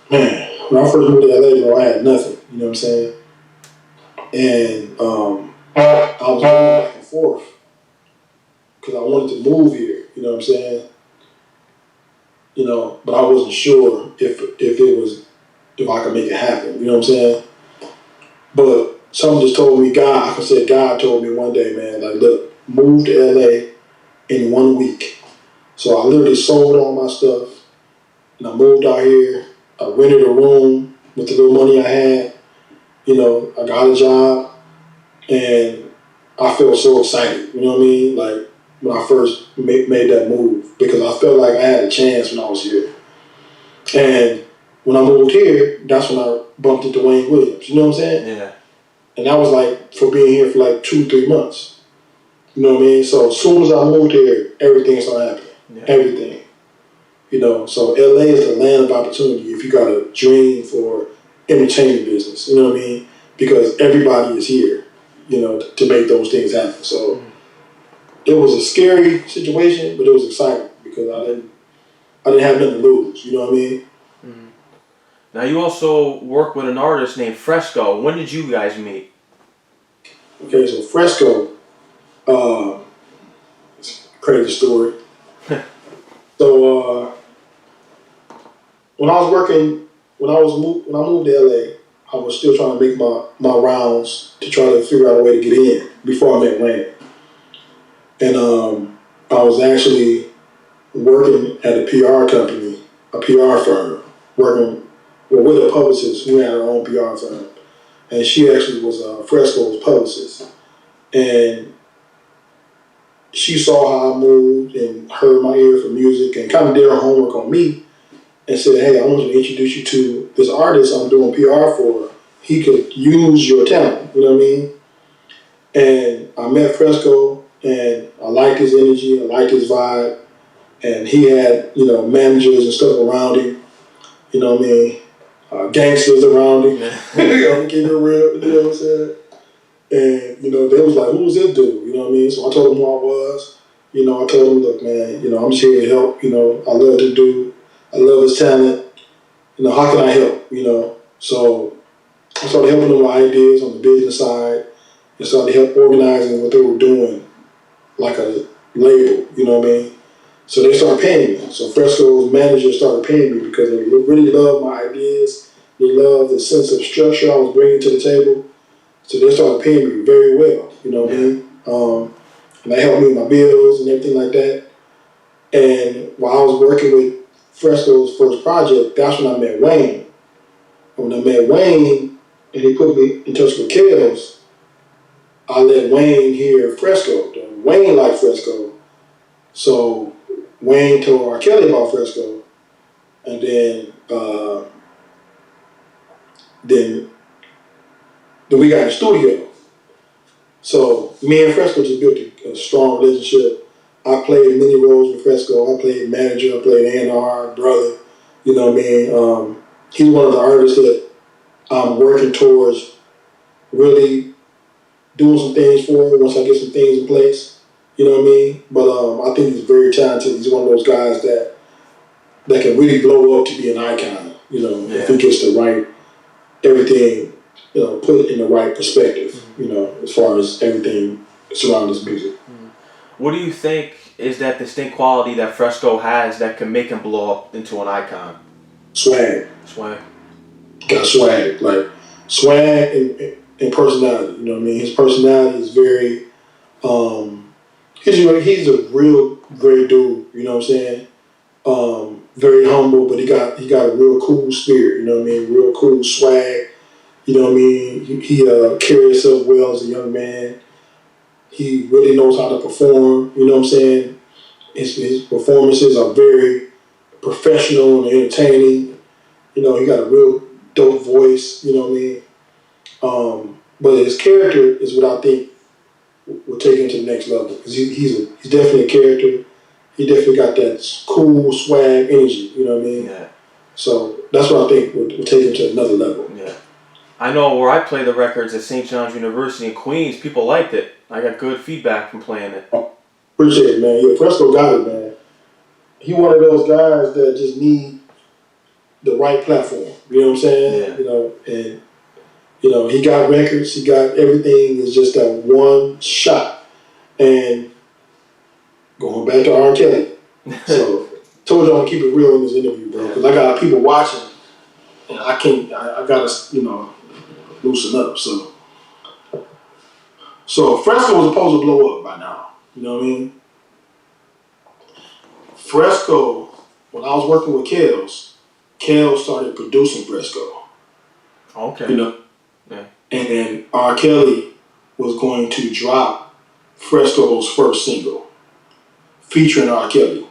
Man, when I first moved to LA, bro, I had nothing, you know what I'm saying? And I was going back and forth because I wanted to move here, you know what I'm saying? But I wasn't sure if I could make it happen, you know what I'm saying? But something just told me, God told me one day, man, like, look, move to LA in 1 week. So I literally sold all my stuff and I moved out here. I rented a room with the little money I had. I got a job and I felt so excited, you know what I mean? Like when I first made that move because I felt like I had a chance when I was here. And when I moved here, that's when I bumped into Wayne Williams, you know what I'm saying? Yeah. And that was like for being here for like 2-3 months. You know what I mean? So as soon as I moved here, everything started happening. Yeah. Everything. So LA is the land of opportunity if you got a dream for entertainment business, you know what I mean? Because everybody is here, to make those things happen. So it was a scary situation, but it was exciting because I didn't have nothing to lose, you know what I mean? Mm-hmm. Now you also work with an artist named Fresco. When did you guys meet? Okay, so Fresco, it's a crazy story. So when I moved to LA, I was still trying to make my rounds to try to figure out a way to get in before I met Wayne. And I was actually working at a PR company, a PR firm, working with a publicist who had her own PR firm. And she actually was Fresco's publicist. And she saw how I moved and heard my ear for music and kind of did her homework on me and said, "Hey, I want to introduce you to this artist I'm doing PR for. He could use your talent," you know what I mean? And I met Fresco and I liked his energy, I liked his vibe. And he had, managers and stuff around him, you know what I mean? Gangsters around him. I'm keeping it real, you know what I'm saying? And, they was like, "Who's this dude?" You know what I mean? So I told them who I was. I told them, "Look, man, I'm just here to help. I love the dude. I love his talent. How can I help?" So I started helping them with ideas on the business side and started help organizing what they were doing, like a label, you know what I mean? So they started paying me. So Fresco's manager started paying me because they really loved my ideas. They loved the sense of structure I was bringing to the table. So they started paying me very well, you know what I mean? And they helped me with my bills and everything like that. And while I was working with Fresco's first project, that's when I met Wayne. And when I met Wayne, and he put me in touch with Kels, I let Wayne hear Fresco. Wayne liked Fresco. So Wayne told R. Kelly about Fresco. And then that we got in the studio. So me and Fresco just built a strong relationship. I played many roles with Fresco. I played manager, I played A&R, brother. You know what I mean? He's one of the artists that I'm working towards really doing some things for once I get some things in place. You know what I mean? But I think he's very talented. He's one of those guys that can really blow up to be an icon. You know, if he gets the right everything, you know, put it in the right perspective. Mm-hmm. You know, as far as everything surrounding his music. Mm-hmm. What do you think is that distinct quality that Fresco has that can make him blow up into an icon? Swag. Got swag, like swag and personality. You know what I mean? His personality is very. He's a real great dude. You know what I'm saying? Very humble, but he got a real cool spirit. You know what I mean? Real cool swag. You know what I mean? He carries himself well as a young man. He really knows how to perform. You know what I'm saying? His performances are very professional and entertaining. You know, he got a real dope voice. You know what I mean? But his character is what I think will take him to the next level. Because he's definitely a character. He definitely got that cool swag energy. You know what I mean? Yeah. So that's what I think will take him to another level. Yeah. I know where I play the records at St. John's University in Queens, people liked it. I got good feedback from playing it. Appreciate it, man. Yeah, Fresco got it, man. He one of those guys that just need the right platform. You know what I'm saying? Yeah. You know, and you know, he got records, he got everything. It's just that one shot. And going back to R. Kelly. So told you I'm gonna keep it real in this interview, bro, because I got people watching, and I can't. I gotta, you know, loosen up. So Fresco was supposed to blow up by now. You know what I mean? Fresco, when I was working with Kels started producing Fresco. Okay. You know? Yeah. And then R. Kelly was going to drop Fresco's first single featuring R. Kelly.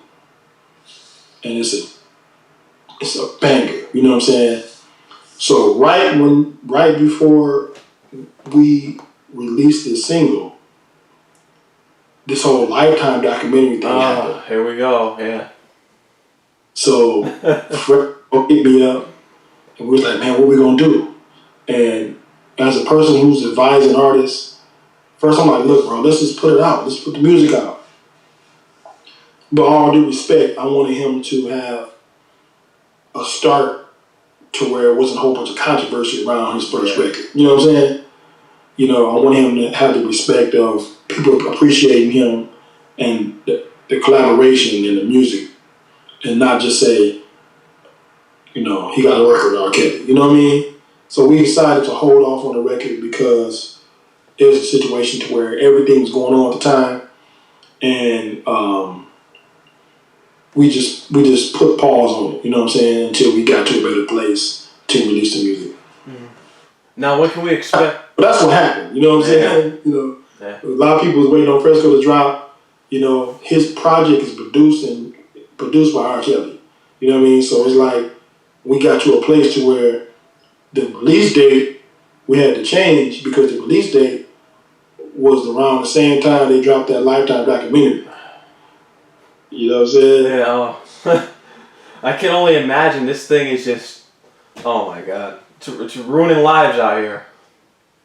And it's a banger, you know what I'm saying? So right before we released this single, this whole Lifetime documentary thing happened. Here we go, yeah. So Fresco hit me up, and we was like, man, what we gonna do? And as a person who's advising artists, first I'm like, look, bro, let's just put it out. Let's put the music out. But all due respect, I wanted him to have a start to where it wasn't a whole bunch of controversy around his first record. You know what I'm saying? You know, I want him to have the respect of people appreciating him and the collaboration and the music, and not just say, you know, he got a record with R. Kelly. You know what I mean? So we decided to hold off on the record because it was a situation to where everything was going on at the time, and we just put pause on it. You know what I'm saying? Until we got to a better place to release the music. Mm-hmm. Now, what can we expect? But that's what happened. You know what I'm saying? You know, a lot of people was waiting on Fresco to drop. You know, his project is produced by R. Kelly. You know what I mean? So it's like we got to a place to where the release date we had to change because the release date was around the same time they dropped that Lifetime documentary. You know what I'm saying? Yeah. I can only imagine. This thing is just, oh my God, it's ruining lives out here.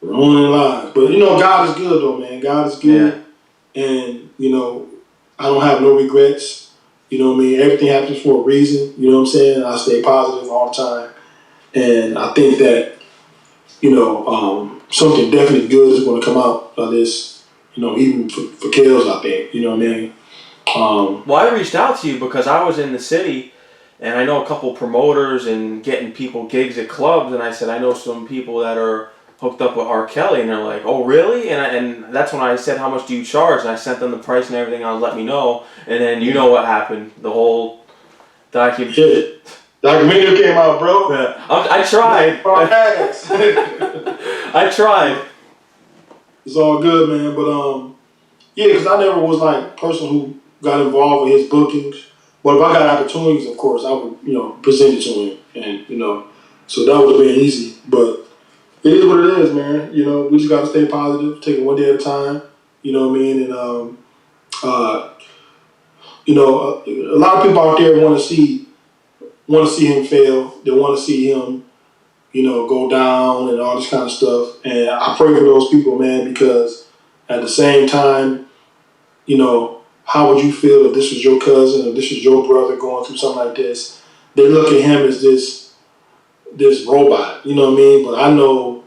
Ruining lives. But you know, God is good though, man. God is good. Yeah. And, you know, I don't have no regrets. You know what I mean? Everything happens for a reason. You know what I'm saying? I stay positive all the time. And I think that, you know, something definitely good is going to come out of this, you know, even for Kels, I think. You know what I mean? Well, I reached out to you because I was in the city and I know a couple promoters and getting people gigs at clubs, and I said, I know some people that are hooked up with R. Kelly, and they're like, oh, really? And that's when I said, how much do you charge? And I sent them the price and everything. I was let me know, and then you know what happened. The whole documentary came out, bro. Yeah. I tried. I tried. It's all good, man. But yeah, because I never was like a person who got involved with his bookings. But if I got opportunities, of course, I would, you know, present it to him, and you know, so that would have been easy. But It is what it is, man. You know, we just got to stay positive, take it one day at a time. You know what I mean? And you know, a lot of people out there want to see him fail. They want to see him, you know, go down and all this kind of stuff. And I pray for those people, man, because at the same time, you know, how would you feel if this was your cousin or this was your brother going through something like this? They look at him as this robot, you know what I mean? But I know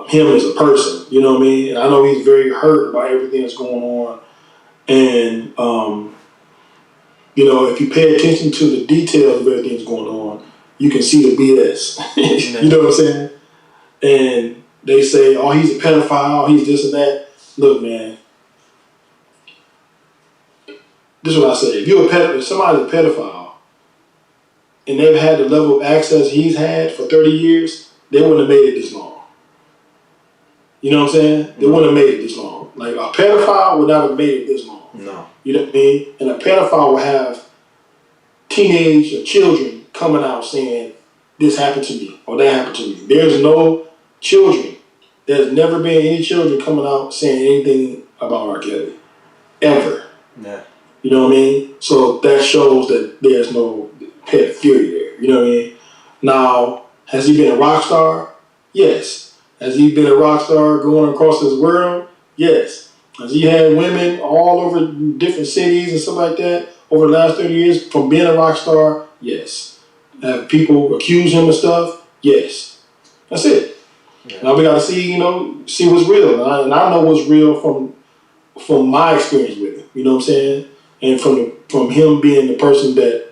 him as a person, you know what I mean? And I know he's very hurt by everything that's going on. And, you know, if you pay attention to the details of everything that's going on, you can see the BS. You know what I'm saying? And they say, oh, he's a pedophile, he's this and that. Look, man, this is what I say. If somebody's a pedophile and they've had the level of access he's had for 30 years, they wouldn't have made it this long. You know what I'm saying? They wouldn't have made it this long. Like, a pedophile would not have made it this long. No. You know what I mean? And a pedophile will have teenage or children coming out saying, this happened to me or that happened to me. There's no children. There's never been any children coming out saying anything about R. Kelly. Ever. Yeah. You know what I mean? So that shows that there's no pedophilia there. You know what I mean? Now, has he been a rock star? Yes. Has he been a rock star going across this world? Yes. Has he had women all over different cities and stuff like that over the last 30 years from being a rock star? Yes. Have people accuse him of stuff? Yes. That's it. Yeah. Now we got to see, you know, see what's real. And I know what's real from my experience with him. You know what I'm saying? And from him being the person that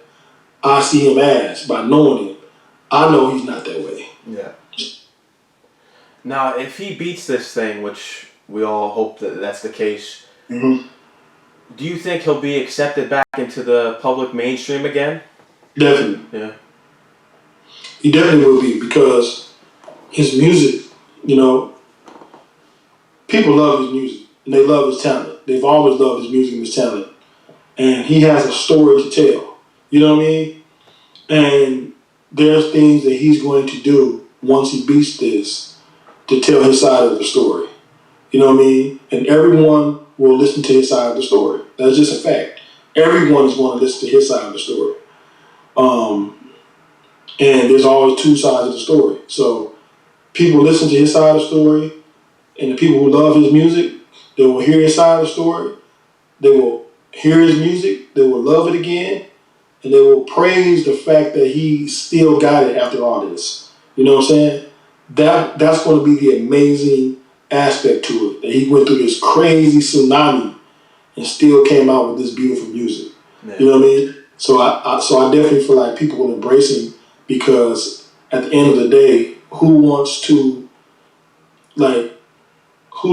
I see him as, by knowing him, I know he's not that way. Yeah. Now, if he beats this thing, which we all hope that that's the case, do you think he'll be accepted back into the public mainstream again? Definitely. Yeah. He definitely will be, because his music, you know, people love his music and they love his talent. They've always loved his music and his talent. And he has a story to tell. You know what I mean? And there's things that he's going to do once he beats this to tell his side of the story. You know what I mean? And everyone will listen to his side of the story. That's just a fact. Everyone is going to listen to his side of the story. And there's always two sides of the story. So people listen to his side of the story, and the people who love his music, they will hear his side of the story. They will hear his music. They will love it again. And they will praise the fact that he still got it after all this. You know what I'm saying? That's going to be the amazing aspect to it. That he went through this crazy tsunami and still came out with this beautiful music. Yeah. You know what I mean? So I definitely feel like people will embrace him, because at the end of the day, who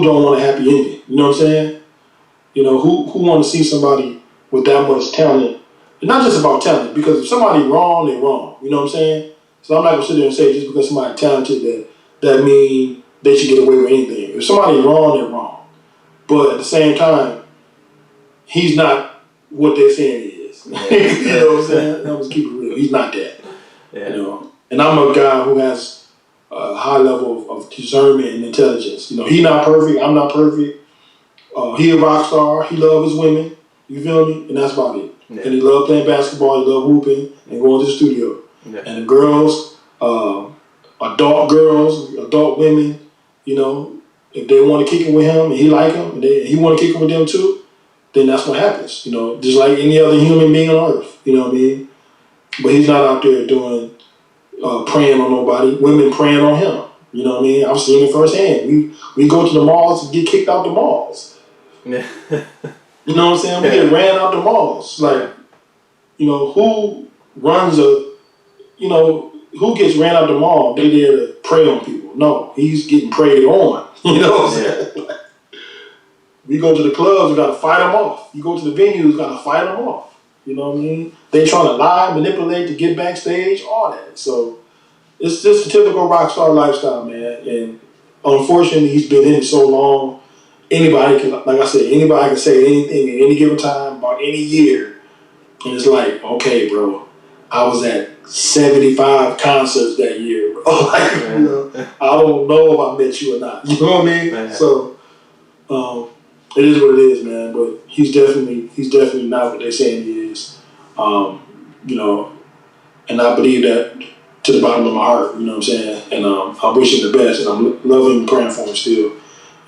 don't want a happy ending? You know what I'm saying? You know, who want to see somebody with that much talent? And not just about talent, because if somebody's wrong, they're wrong. You know what I'm saying? So I'm not going to sit there and say just because somebody's talented that means they should get away with anything. If somebody's wrong, they're wrong. But at the same time, he's not what they're saying he is. You know what I'm saying? I'm just keep it real. He's not that. Yeah. You know? And I'm a guy who has a high level of discernment and intelligence. You know, he's not perfect. I'm not perfect. He a rock star. He loves his women. You feel me? And that's about it. Yeah. And he loved playing basketball. He loved hooping and going to the studio. Yeah. And the girls, adult women, you know, if they want to kick it with him and he like him and he want to kick it with them too, then that's what happens. You know, just like any other human being on earth. You know what I mean? But he's not out there doing preying on nobody. Women preying on him. You know what I mean? I've seen it firsthand. We go to the malls and get kicked out the malls. Yeah. You know what I'm saying? We get ran out the malls. Like, you know, who gets ran out the mall? They there to prey on people. No, he's getting preyed on. You know what I'm saying? We go to the clubs, we got to fight them off. You go to the venues, got to fight them off. You know what I mean? They trying to lie, manipulate to get backstage, all that. So it's just a typical rock star lifestyle, man. And unfortunately, he's been in it so long. Anybody can say anything at any given time about any year. And it's like, okay, bro, I was at 75 concerts that year, bro. Like, you know, I don't know if I met you or not. You know what I mean? Yeah. So, it is what it is, man. But he's definitely not what they're saying he is. You know, and I believe that to the bottom of my heart. You know what I'm saying? And I wish him the best, and I'm loving and praying for him still.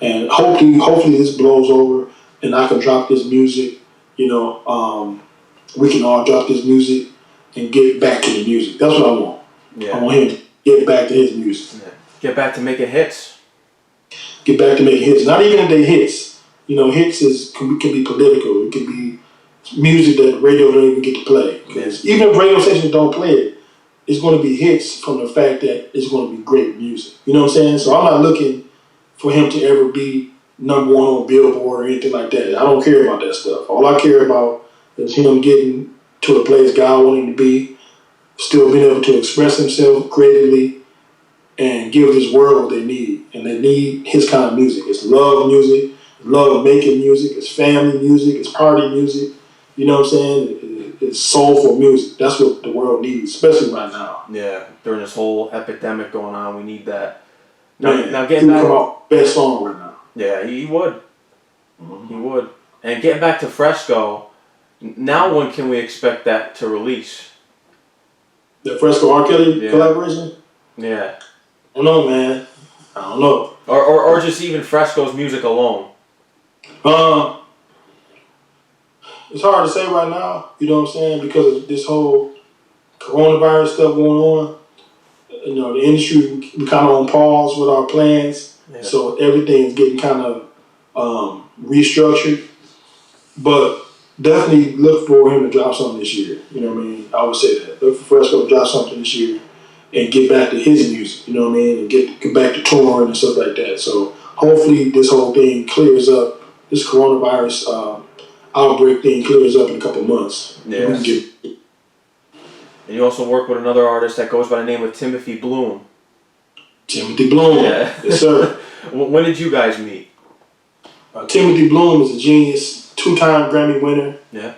And hopefully this blows over, and I can drop this music. You know, we can all drop this music and get back to the music. That's what I want. Yeah. I want him to get back to his music. Yeah. Get back to making hits. Get back to making hits. Not even if they hits. You know, hits can be political. It can be music that radio don't even get to play. Because even if radio stations don't play it, it's going to be hits from the fact that it's going to be great music. You know what I'm saying? So I'm not looking for him to ever be number one on Billboard or anything like that. I don't care about that stuff. All I care about is him getting to a place God wanted him to be, still being able to express himself creatively and give this world what they need. And they need his kind of music. It's love music, love making music, it's family music, it's party music. You know what I'm saying? It's soulful music. That's what the world needs, especially right now. Yeah, during this whole epidemic going on, we need that. Now getting back, come out best song right now. Yeah, he would. Mm-hmm. He would. And getting back to Fresco, now when can we expect that to release? The Fresco R. Kelly collaboration? Yeah. I don't know, man. I don't know. Or just even Fresco's music alone. It's hard to say right now, you know what I'm saying, because of this whole coronavirus stuff going on. You know, the industry, we kind of on pause with our plans, so everything's getting kind of restructured. But definitely look for him to drop something this year. You know what I mean? I would say that. Look for Fresco to drop something this year and get back to his music, you know what I mean? And get back to touring and stuff like that. So hopefully this whole thing clears up, this coronavirus outbreak thing clears up in a couple months. Yeah. And you also work with another artist that goes by the name of Timothy Bloom. Timothy Bloom. Yeah. Yes, sir. When did you guys meet? Timothy Bloom is a genius, 2-time Grammy winner. Yeah.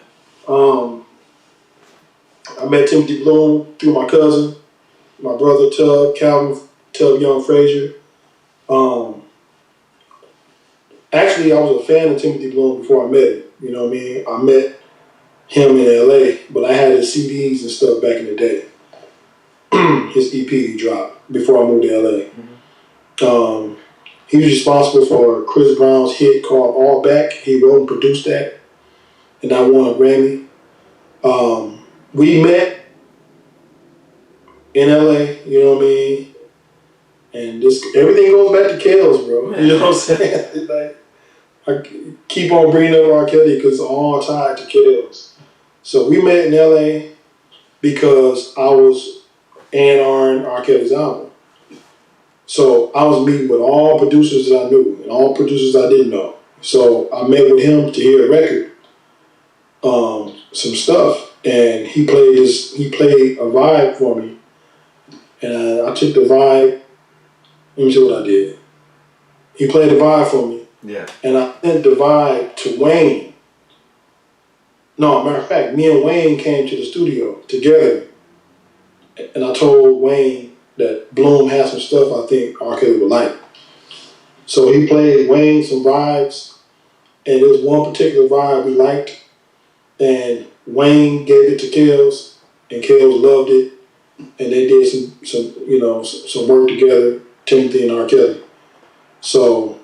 I met Timothy Bloom through my cousin, my brother Calvin Young Frazier. Actually, I was a fan of Timothy Bloom before I met him. You know what I mean? I met him in LA, but I had his CDs and stuff back in the day. His EP he dropped before I moved to LA. Mm-hmm. He was responsible for Chris Brown's hit called All Back. He wrote and produced that, and I won a Grammy. We met in LA, you know what I mean? And everything goes back to Kels, bro. You know what I'm saying? Like, I keep on bringing up R. Kelly because it's all tied to Kels. So we met in LA because I was A&R'ing R. Kelly's album. So I was meeting with all producers that I knew and all producers I didn't know. So I met with him to hear a record, some stuff, and he played a vibe for me, and I took the vibe. Let me see what I did. He played the vibe for me. Yeah. And I sent the vibe to Wayne. No, matter of fact, me and Wayne came to the studio together, and I told Wayne that Bloom had some stuff I think R. Kelly would like. So he played Wayne some vibes, and there was one particular vibe we liked, and Wayne gave it to Kels, and Kels loved it, and they did some work together, Timothy and R. Kelly. So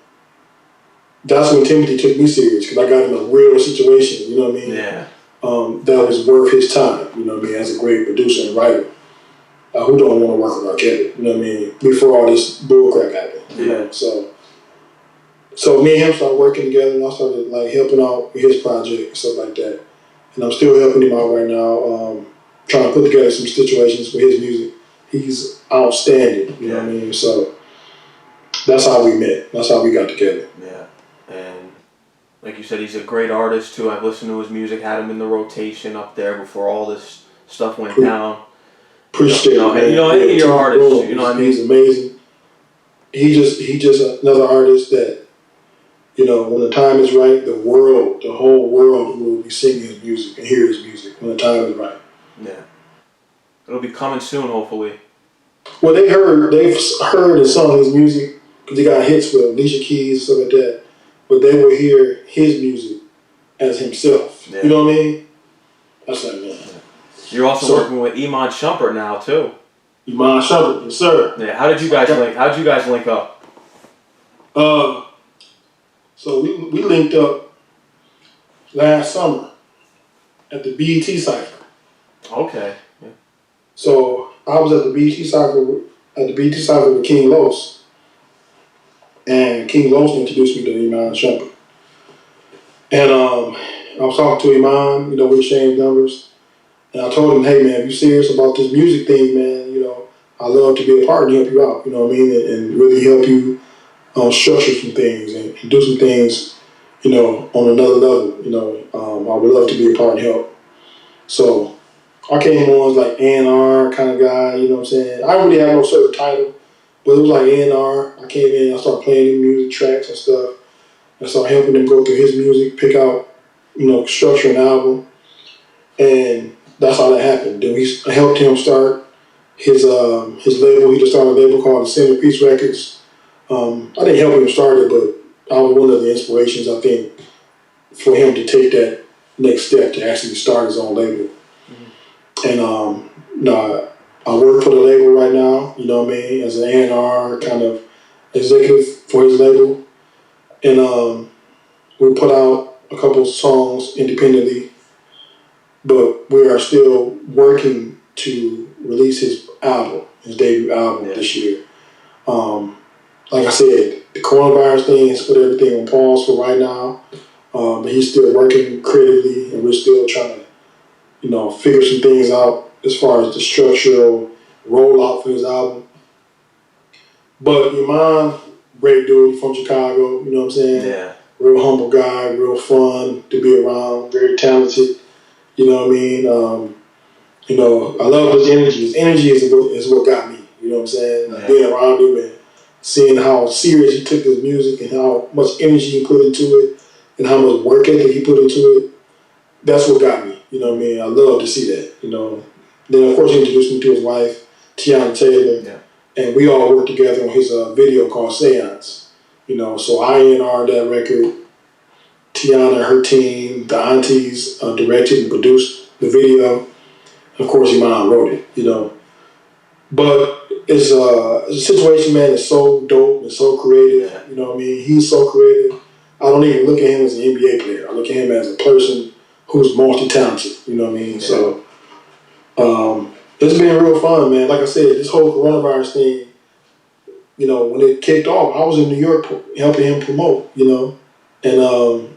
that's when Timothy took me serious, because I got in a real situation, you know what I mean? Yeah. That was worth his time, you know what I mean, as a great producer and writer. Who don't want to work with R. Kelly, you know what I mean, before all this bullcrap happened, you know? So me and him started working together, and I started like helping out with his project and stuff like that. And I'm still helping him out right now, trying to put together some situations with his music. He's outstanding, you know what I mean? So that's how we met. That's how we got together. Yeah. And like you said, he's a great artist too. I've listened to his music, had him in the rotation up there before all this stuff went down. Appreciate it, man. You know, any of your artists, you know what I mean? He's amazing. He just another artist that, you know, when the time is right, the whole world will be singing his music and hear his music when the time is right. Yeah. It'll be coming soon, hopefully. Well, they've heard and sung his music because he got hits with Alicia Keys and stuff like that. But they will hear his music as himself. Yeah. You know what I mean? That's like, man. You're also working with Iman Shumpert now too. Iman Shumpert, yes, sir. Yeah. How did you guys link? How did you guys link up? So we linked up last summer at the BET Cypher. Okay. Yeah. So I was at the BET Cypher with King Los, and King Los introduced me to Iman Shumpert. And I was talking to Iman, we exchanged numbers, and I told him, hey man, if you're serious about this music thing, man, I love to be a part and help you out, you know what I mean, and really help you structure some things and do some things, on another level, I would love to be a part and help. So I came on as like A&R kind of guy, you know what I'm saying? I didn't really have no certain title, but it was like A&R. I came in, I started playing the music tracks and stuff. I started helping them go through his music, pick out, structure an album. And that's how that happened. Then I helped him start his label. He just started a label called the Centerpiece Records. I didn't help him start it, but I was one of the inspirations, I think, for him to take that next step to actually start his own label. And I work for the label right now, you know what I mean, as an A&R kind of executive for his label. And we put out a couple songs independently, but we are still working to release his debut album this year. Like I said, the coronavirus thing has put everything on pause for right now, but he's still working creatively, and we're still trying to, figure some things out as far as the structural rollout for his album. But Iman, great dude from Chicago, you know what I'm saying? Yeah. Real humble guy, real fun to be around, very talented, you know what I mean? I love his energy. His energy is what got me, you know what I'm saying? Yeah. Being around him and seeing how serious he took his music and how much energy he put into it and how much work ethic he put into it, that's what got me, you know what I mean? I love to see that, Then, of course, he introduced me to his wife, Tiana Taylor, and we all worked together on his video called Seance. So I A&R that record. Tiana, her team, the aunties directed and produced the video. Of course, Iman wrote it, But it's a situation, man, that's so dope and so creative. You know what I mean? He's so creative. I don't even look at him as an NBA player. I look at him as a person who's multi-talented. You know what I mean? Yeah. So it's been real fun, man. Like I said, this whole coronavirus thing, when it kicked off, I was in New York helping him promote, And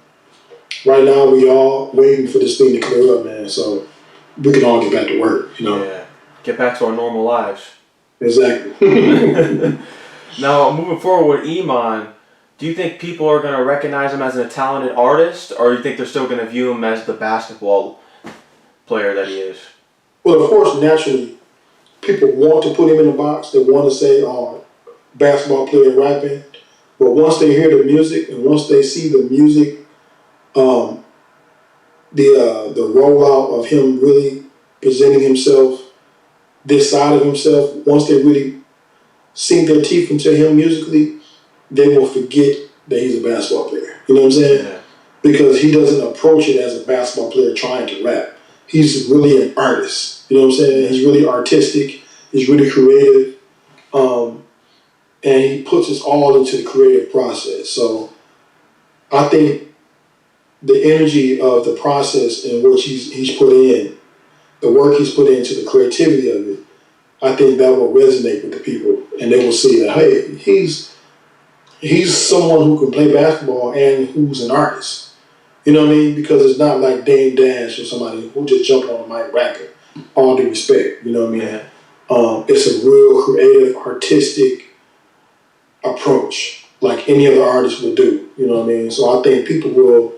right now we all waiting for this thing to clear up, man. So we can all get back to work, Yeah. Get back to our normal lives. Exactly. Now, moving forward with Iman, do you think people are going to recognize him as a talented artist, or do you think they're still going to view him as the basketball player that he is? Well, of course, naturally, people want to put him in a box. They want to say, oh, basketball player rapping. But once they hear the music and once they see the music, the rollout of him really presenting himself, this side of himself, once they really sink their teeth into him musically, they will forget that he's a basketball player. You know what I'm saying? Yeah. Because he doesn't approach it as a basketball player trying to rap. He's really an artist. You know what I'm saying? He's really artistic. He's really creative. And he puts us all into the creative process. So I think the energy of the process in which he's put in, the work he's put into the creativity of it, I think that will resonate with the people. And they will see that, hey, he's someone who can play basketball and who's an artist. You know what I mean? Because it's not like Dame Dash or somebody who just jumped on the mic rapping. All due respect, you know what I mean? Yeah. It's a real creative, artistic approach, like any other artist would do. You know what I mean? So I think people will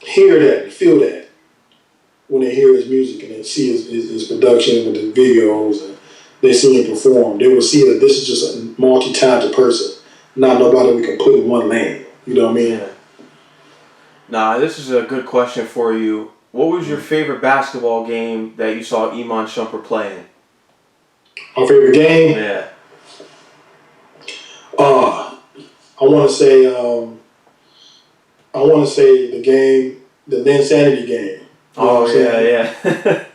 hear that and feel that when they hear his music and they see his production with the videos and they see him perform. They will see that this is just a multi-talented person, not nobody we can put in one lane. You know what I mean? Yeah. Now, this is a good question for you. What was your favorite basketball game that you saw Iman Shumpert play in? My favorite game. Yeah. I want to say the game, the Insanity game. You know Oh what I'm saying? yeah.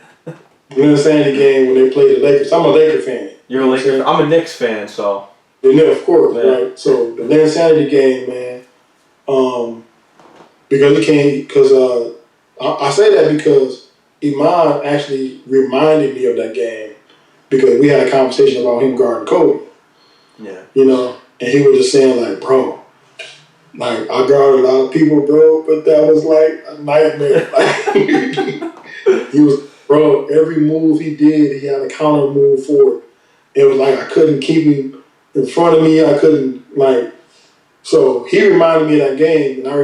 The Insanity game when they played the Lakers. I'm a Laker fan. You're a Lakers. I'm a Knicks fan, so. Yeah, of course, Yeah. right? So the Insanity game, man. Because I say that because Iman actually reminded me of that game because we had a conversation about him guarding Kobe. Yeah. You know, and he was just saying like, bro, like I guarded a lot of people, bro, but that was like a nightmare. Like he was, bro, every move he did, he had a counter move for it. It was like I couldn't keep him in front of me. I couldn't like. So he reminded me of that game, and I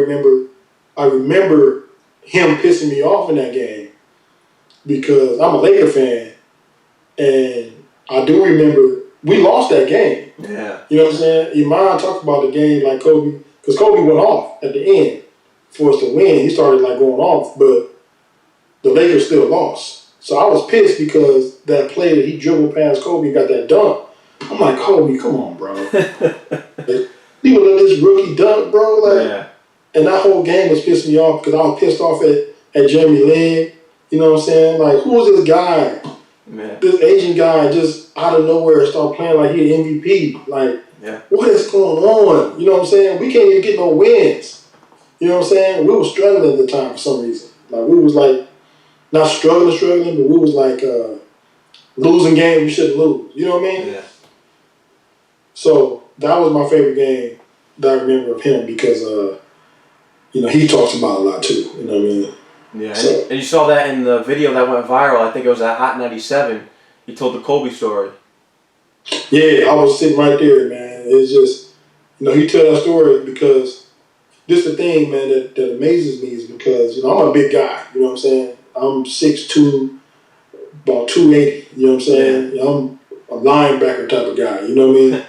remember him pissing me off in that game because I'm a Laker fan, and I do remember we lost that game. Yeah. You know what I'm saying? Iman talked about the game like Kobe, because Kobe went off at the end for us to win. He started like going off, but the Lakers still lost. So I was pissed because that play that he dribbled past Kobe and got that dunk. I'm like, Kobe, come on, bro. He would let this rookie dunk, bro. Like, Yeah. and that whole game was pissing me off because I was pissed off at Jeremy Lin. You know what I'm saying? Like, who is this guy? Yeah. This Asian guy just out of nowhere start playing like he an MVP. Like, Yeah. what is going on? You know what I'm saying? We can't even get no wins. You know what I'm saying? We were struggling at the time for some reason. Like, we was like, not struggling, but we was like losing games we shouldn't lose. You know what I mean? Yeah. So that was my favorite game that I remember of him because, you know, he talks about a lot too. You know what I mean? Yeah. So, And you saw that in the video that went viral. I think it was at Hot 97. He told the Kobe story. yeah, I was sitting right there, man. It's just, you know, he tell that story because this the thing, man, that amazes me is because, you know, I'm a big guy. You know what I'm saying? I'm 6'2", about 280. You know what I'm saying? Yeah. You know, I'm a linebacker type of guy. You know what I mean?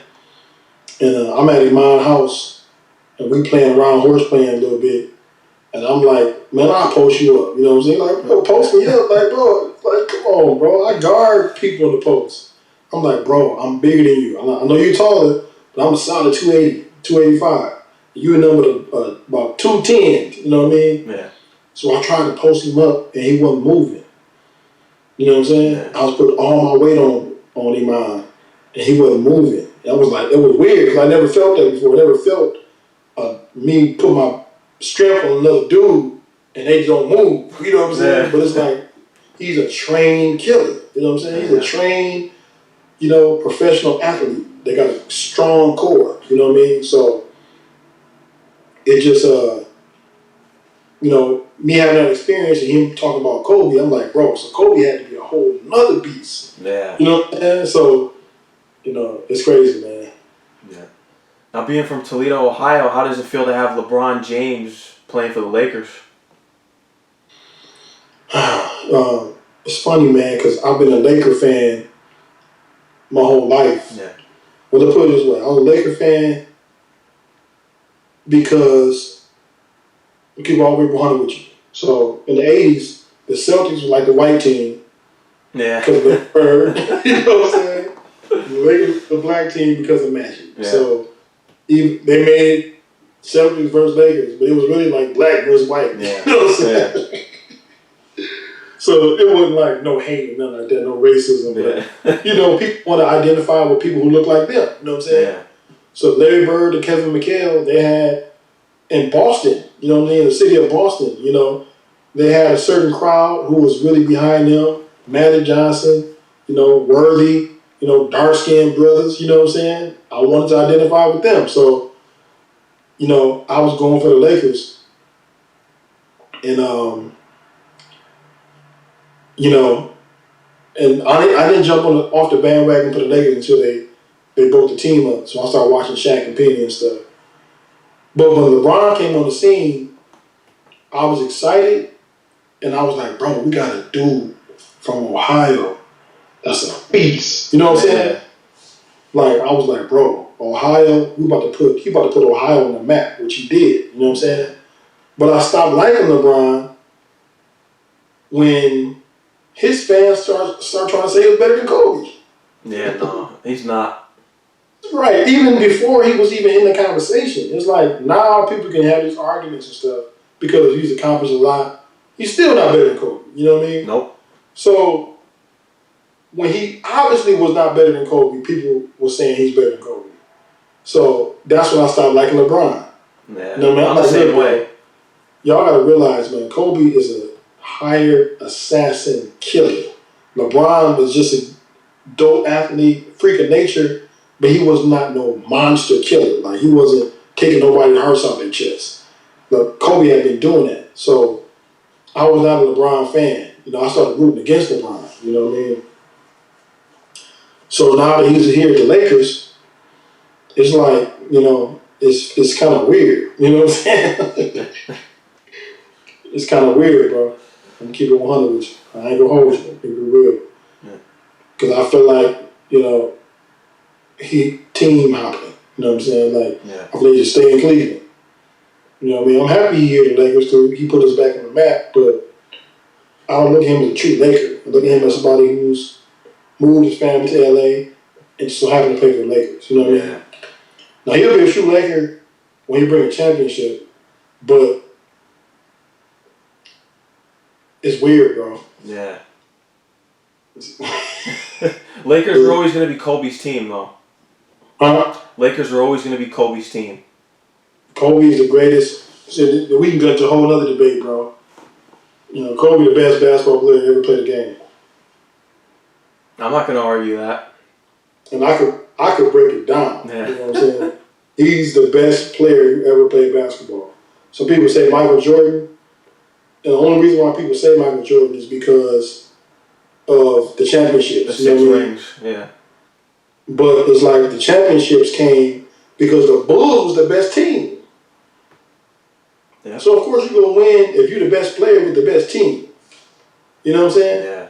And I'm at Iman's house, and we playing around horse playing a little bit. And I'm like, man, I'll post you up. You know what I'm saying? Like, bro, post me up. Like, bro, like, come on, bro. I guard people in the post. I'm like, bro, I'm bigger than you. I know you're taller, but I'm a solid 280, 285. You a number about 210. You know what I mean? Yeah. So I tried to post him up, and he wasn't moving. You know what I'm saying? Yeah. I was putting all my weight on Iman, and he wasn't moving. It was like, it was weird because I never felt that before. I never felt me put my strength on another dude and they don't move. You know what I'm saying? Yeah. But it's like, he's a trained killer. You know what I'm saying? He's a trained, you know, professional athlete. They got a strong core. You know what I mean? So it just, you know, me having that experience and him talking about Kobe, I'm like, bro, so Kobe had to be a whole nother beast. Yeah. You know what I'm saying? So, you know, it's crazy, man. Yeah. Now, being from Toledo, Ohio, how does it feel to have LeBron James playing for the Lakers? It's funny, man, because I've been a Laker fan my whole life. Yeah. Well, let's put it this way. I was a Laker fan because we keep all the way 100 with you. So, in the 80s, the Celtics was like the white team Yeah. because of the bird. You know what I'm saying? The Lakers, the black team because of Magic. Yeah. So, they made Celtics versus Lakers, but it was really like black versus white. Yeah. You know what I'm saying? So it wasn't like no hate, nothing like that, no racism. Yeah. But, you know, people want to identify with people who look like them. You know what I'm saying? Yeah. So Larry Bird and Kevin McHale, they had in Boston, you know what I mean, the city of Boston, you know, they had a certain crowd who was really behind them. Magic Johnson, you know, Worthy, you know, dark-skinned brothers, you know what I'm saying? I wanted to identify with them. So, you know, I was going for the Lakers. And, you know, and I didn't jump off the bandwagon for the Lakers until they broke the team up. So I started watching Shaq and Penny and stuff. But when LeBron came on the scene, I was excited, and I was like, bro, we got a dude from Ohio that's a beast. You know what I'm saying? Like, I was like, bro, Ohio, he about to put Ohio on the map, which he did. You know what I'm saying? But I stopped liking LeBron when his fans start trying to say he was better than Kobe. Yeah, no, he's not. Right. Even before he was even in the conversation, it's like now people can have these arguments and stuff because he's accomplished a lot. He's still not better than Kobe. You know what I mean? Nope. So when he obviously was not better than Kobe, people were saying he's better than Kobe. So that's when I stopped liking LeBron. Yeah, You know, man, I'm the same way. Y'all gotta realize, man, Kobe is a hired assassin killer. LeBron was just a dope athlete, freak of nature, but he was not no monster killer. Like he wasn't taking nobody's hearts off their chest. But Kobe had been doing that. So I was not a LeBron fan. You know, I started rooting against LeBron. You know what I mean? So now that he's here at the Lakers, it's like, you know, it's kind of weird. You know what I'm saying? It's kind of weird, bro. I'm keeping it 100 with you. I ain't gonna hold you. Keep it real. Because I feel like, you know, he team hopping. You know what I'm saying? Like, I feel like just stay in Cleveland. You know what I mean? I'm happy he here at the Lakers because he put us back on the map, but I don't look at him as a true Laker. I look at him as somebody who's moved his family to LA and just so happened to play for the Lakers. You know what I mean? Now, he'll be a true Laker when he brings a championship, but it's weird, bro. Yeah. Lakers are always going to be Kobe's team, though. Lakers are always going to be Kobe's team. Kobe's the greatest. We can go into a whole other debate, bro. You know, Kobe the best basketball player to ever play the game. I'm not going to argue that. And I could break it down. Yeah. You know what I'm saying? He's the best player who ever played basketball. Some people say Michael Jordan. And the only reason why people say Michael Jordan is because of the championships. The 6 rings, yeah. But it's like the championships came because the Bulls was the best team. Yeah. So, of course, you're going to win if you're the best player with the best team. You know what I'm saying? Yeah.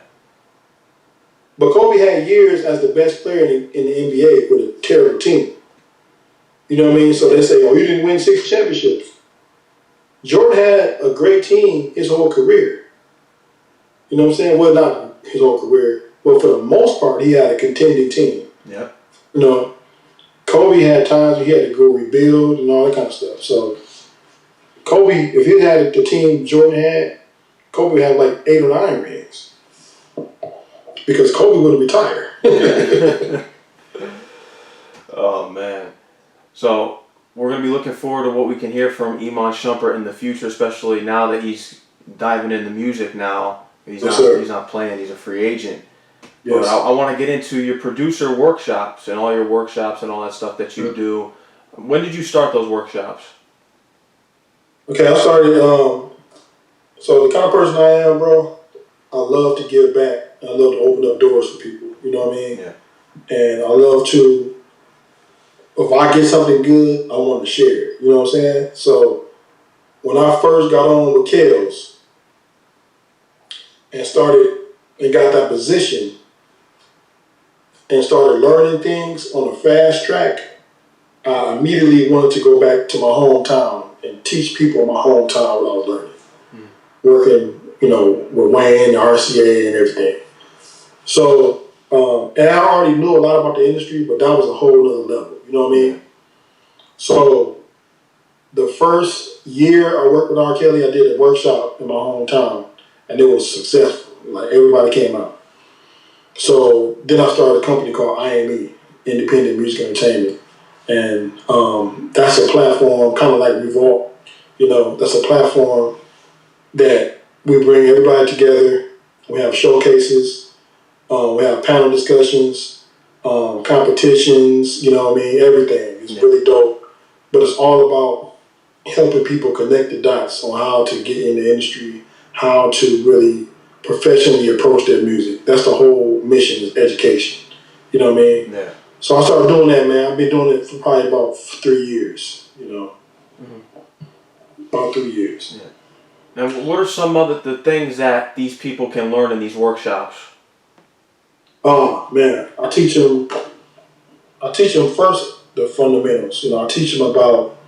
But Kobe had years as the best player in the NBA with a terrible team. You know what I mean? So they say, oh, you didn't win 6 championships. Jordan had a great team his whole career. You know what I'm saying? Well, not his whole career, but for the most part, he had a contending team. Yep. You know, Kobe had times where he had to go rebuild and all that kind of stuff. So, Kobe, if he had the team Jordan had, Kobe would have like 8 or 9 rings. Because Kobe would have retired. Oh, man. So, we're going to be looking forward to what we can hear from Iman Shumpert in the future, especially now that he's diving into music now. He's not playing, he's a free agent. Yes. But I want to get into your producer workshops and all your workshops and all that stuff that you do. When did you start those workshops? Okay, I started, so the kind of person I am, bro, I love to give back. I love to open up doors for people, you know what I mean? Yeah. And I love to, if I get something good, I want to share it, you know what I'm saying? So when I first got on with Kels and got that position and started learning things on a fast track, I immediately wanted to go back to my hometown and teach people in my hometown what I was learning. Working, you know, with Wayne, the RCA, and everything. So, and I already knew a lot about the industry, but that was a whole other level. You know what I mean? So, the first year I worked with R. Kelly, I did a workshop in my hometown, and it was successful. Like, everybody came out. So, then I started a company called IME, Independent Music Entertainment. And that's a platform, kind of like Revolt. You know, that's a platform that we bring everybody together. We have showcases, we have panel discussions, competitions, you know what I mean, everything. It's really dope. But it's all about helping people connect the dots on how to get in the industry, how to really professionally approach their music. That's the whole mission, is education. You know what I mean? Yeah. So I started doing that, man. I've been doing it for probably about 3 years, you know. About 3 years. Yeah. And what are some of the things that these people can learn in these workshops? Oh, man. I teach them first the fundamentals. You know, I teach them about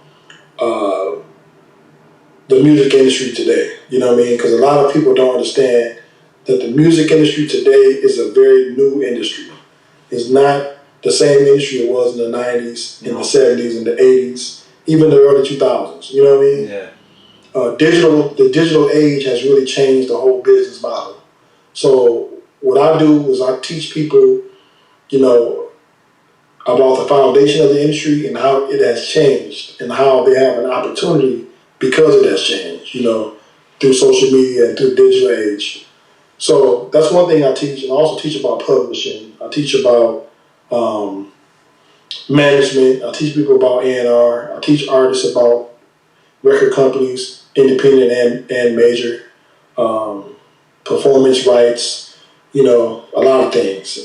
the music industry today. You know what I mean? Because a lot of people don't understand that the music industry today is a very new industry. is not the same industry it was in the 90s, in the 70s, in the 80s, even the early 2000s. You know what I mean? Yeah. The digital age has really changed the whole business model. So what I do is I teach people, you know, about the foundation of the industry and how it has changed and how they have an opportunity because it has changed, you know, through social media and through digital age. So that's one thing I teach, and I also teach about publishing. I teach about management. I teach people about A&R. I teach artists about record companies, independent and major, performance rights, you know, a lot of things.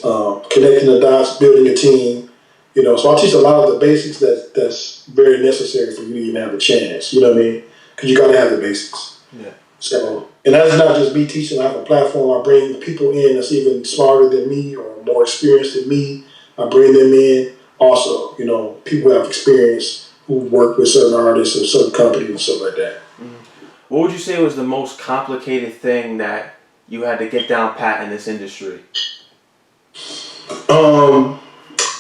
Connecting the dots, building a team, you know. So I teach a lot of the basics that's very necessary for you to even have a chance, you know what I mean? Because you got to have the basics. Yeah. So, and that's not just me teaching. I have a platform. I bring people in that's even smarter than me or more experienced than me. I bring them in. Also, you know, people who have experience who work with certain artists or certain companies and stuff like that. Mm-hmm. What would you say was the most complicated thing that you had to get down pat in this industry? I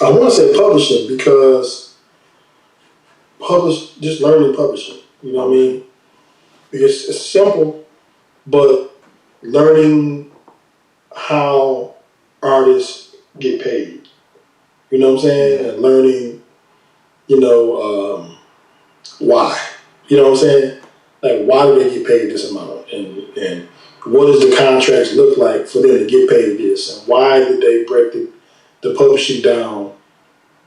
want to say publishing because just learning publishing. You know what I mean? Because it's simple, but learning how artists get paid. You know what I'm saying? And learning, you know, why. You know what I'm saying? Like, why do they get paid this amount? And what does the contracts look like for them to get paid this? And why did they break the publishing down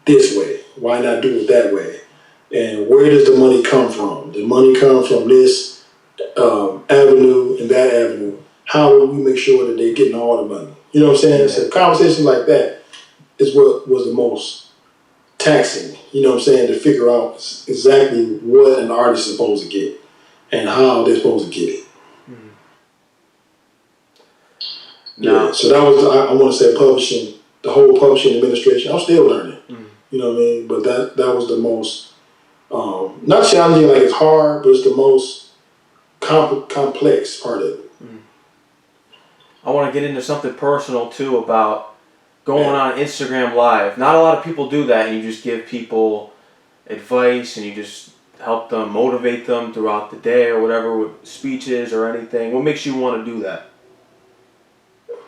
this way? Why not do it that way? And where does the money come from? The money comes from this avenue and that avenue. How do we make sure that they're getting all the money? You know what I'm saying? So conversations like that is what was the most taxing, you know what I'm saying, to figure out exactly what an artist is supposed to get and how they're supposed to get it. Mm-hmm. Yeah, so that was, I want to say publishing, the whole publishing administration. I'm still learning, you know what I mean? But that was the most, not challenging, like it's hard, but it's the most complex part of it. I want to get into something personal too about going on Instagram Live. Not a lot of people do that, and you just give people advice and you just help them, motivate them throughout the day or whatever with speeches or anything. What makes you want to do that?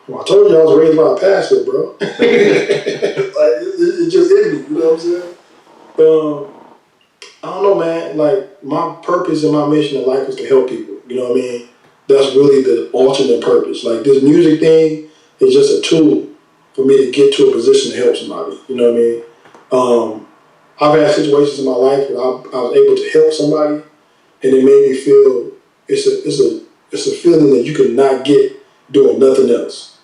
Well, I told you I was raised by a pastor, bro. Like, it just hit me, you know what I'm saying? I don't know, man. Like, my purpose and my mission in life is to help people, you know what I mean? That's really the ultimate purpose. Like, this music thing is just a tool for me to get to a position to help somebody, you know what I mean? I've had situations in my life where I was able to help somebody, and it made me feel it's a feeling that you could not get doing nothing else.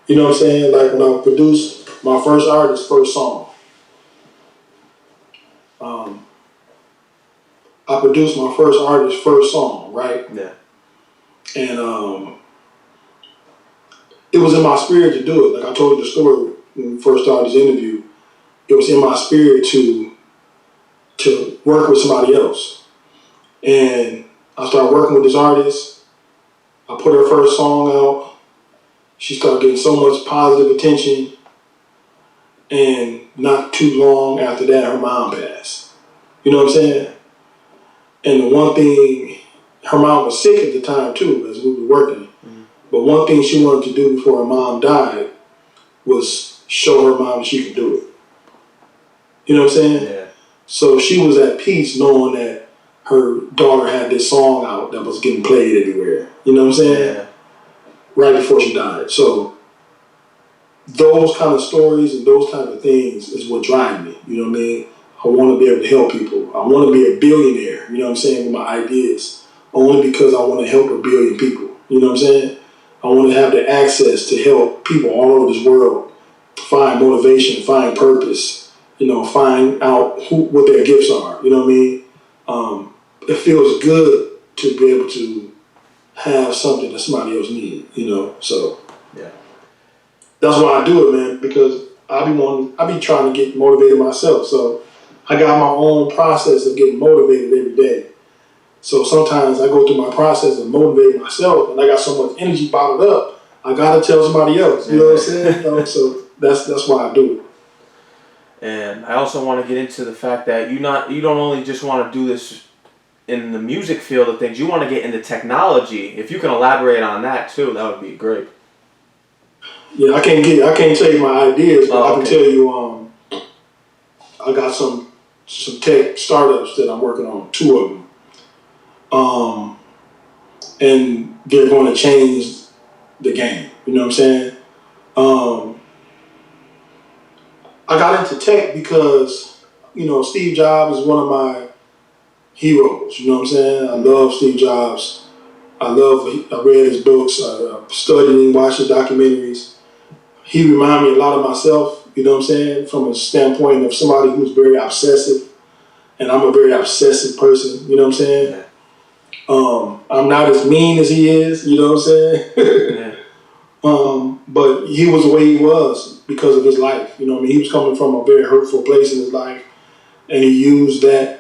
You know what I'm saying? Like when I produced my first artist's first song. I produced my first artist's first song, right? Yeah. And it was in my spirit to do it. Like I told you the story when we first started this interview. It was in my spirit to work with somebody else. And I started working with this artist. I put her first song out. She started getting so much positive attention. And not too long after that, her mom passed. You know what I'm saying? And the one thing, her mom was sick at the time too, as we were working. But one thing she wanted to do before her mom died was show her mom that she could do it. You know what I'm saying? Yeah. So she was at peace knowing that her daughter had this song out that was getting played everywhere. You know what I'm saying? Yeah. Right before she died. So those kind of stories and those kind of things is what drive me. You know what I mean? I want to be able to help people. I want to be a billionaire, you know what I'm saying, with my ideas. Only because I want to help 1 billion people. You know what I'm saying? I want to have the access to help people all over this world find motivation, find purpose, you know, find out what their gifts are. You know what I mean? It feels good to be able to have something that somebody else needs, you know? So yeah. That's why I do it, man, because I be trying to get motivated myself. So I got my own process of getting motivated every day. So sometimes I go through my process of motivating myself, and I got so much energy bottled up, I gotta tell somebody else. You know what I'm saying? So that's why I do it. And I also want to get into the fact that you don't only just want to do this in the music field of things. You want to get into technology. If you can elaborate on that too, that would be great. Yeah, I can't tell you my ideas, but I can tell you I got some tech startups that I'm working on, 2 of them. And they're going to change the game. You know what I'm saying? I got into tech because, Steve Jobs is one of my heroes. You know what I'm saying? I love Steve Jobs. I read his books. I studied and watched his documentaries. He reminded me a lot of myself, you know what I'm saying? From a standpoint of somebody who's very obsessive. And I'm a very obsessive person, you know what I'm saying? Yeah. I'm not as mean as he is, you know what I'm saying? Yeah. But he was the way he was because of his life. You know what I mean? He was coming from a very hurtful place in his life, and he used that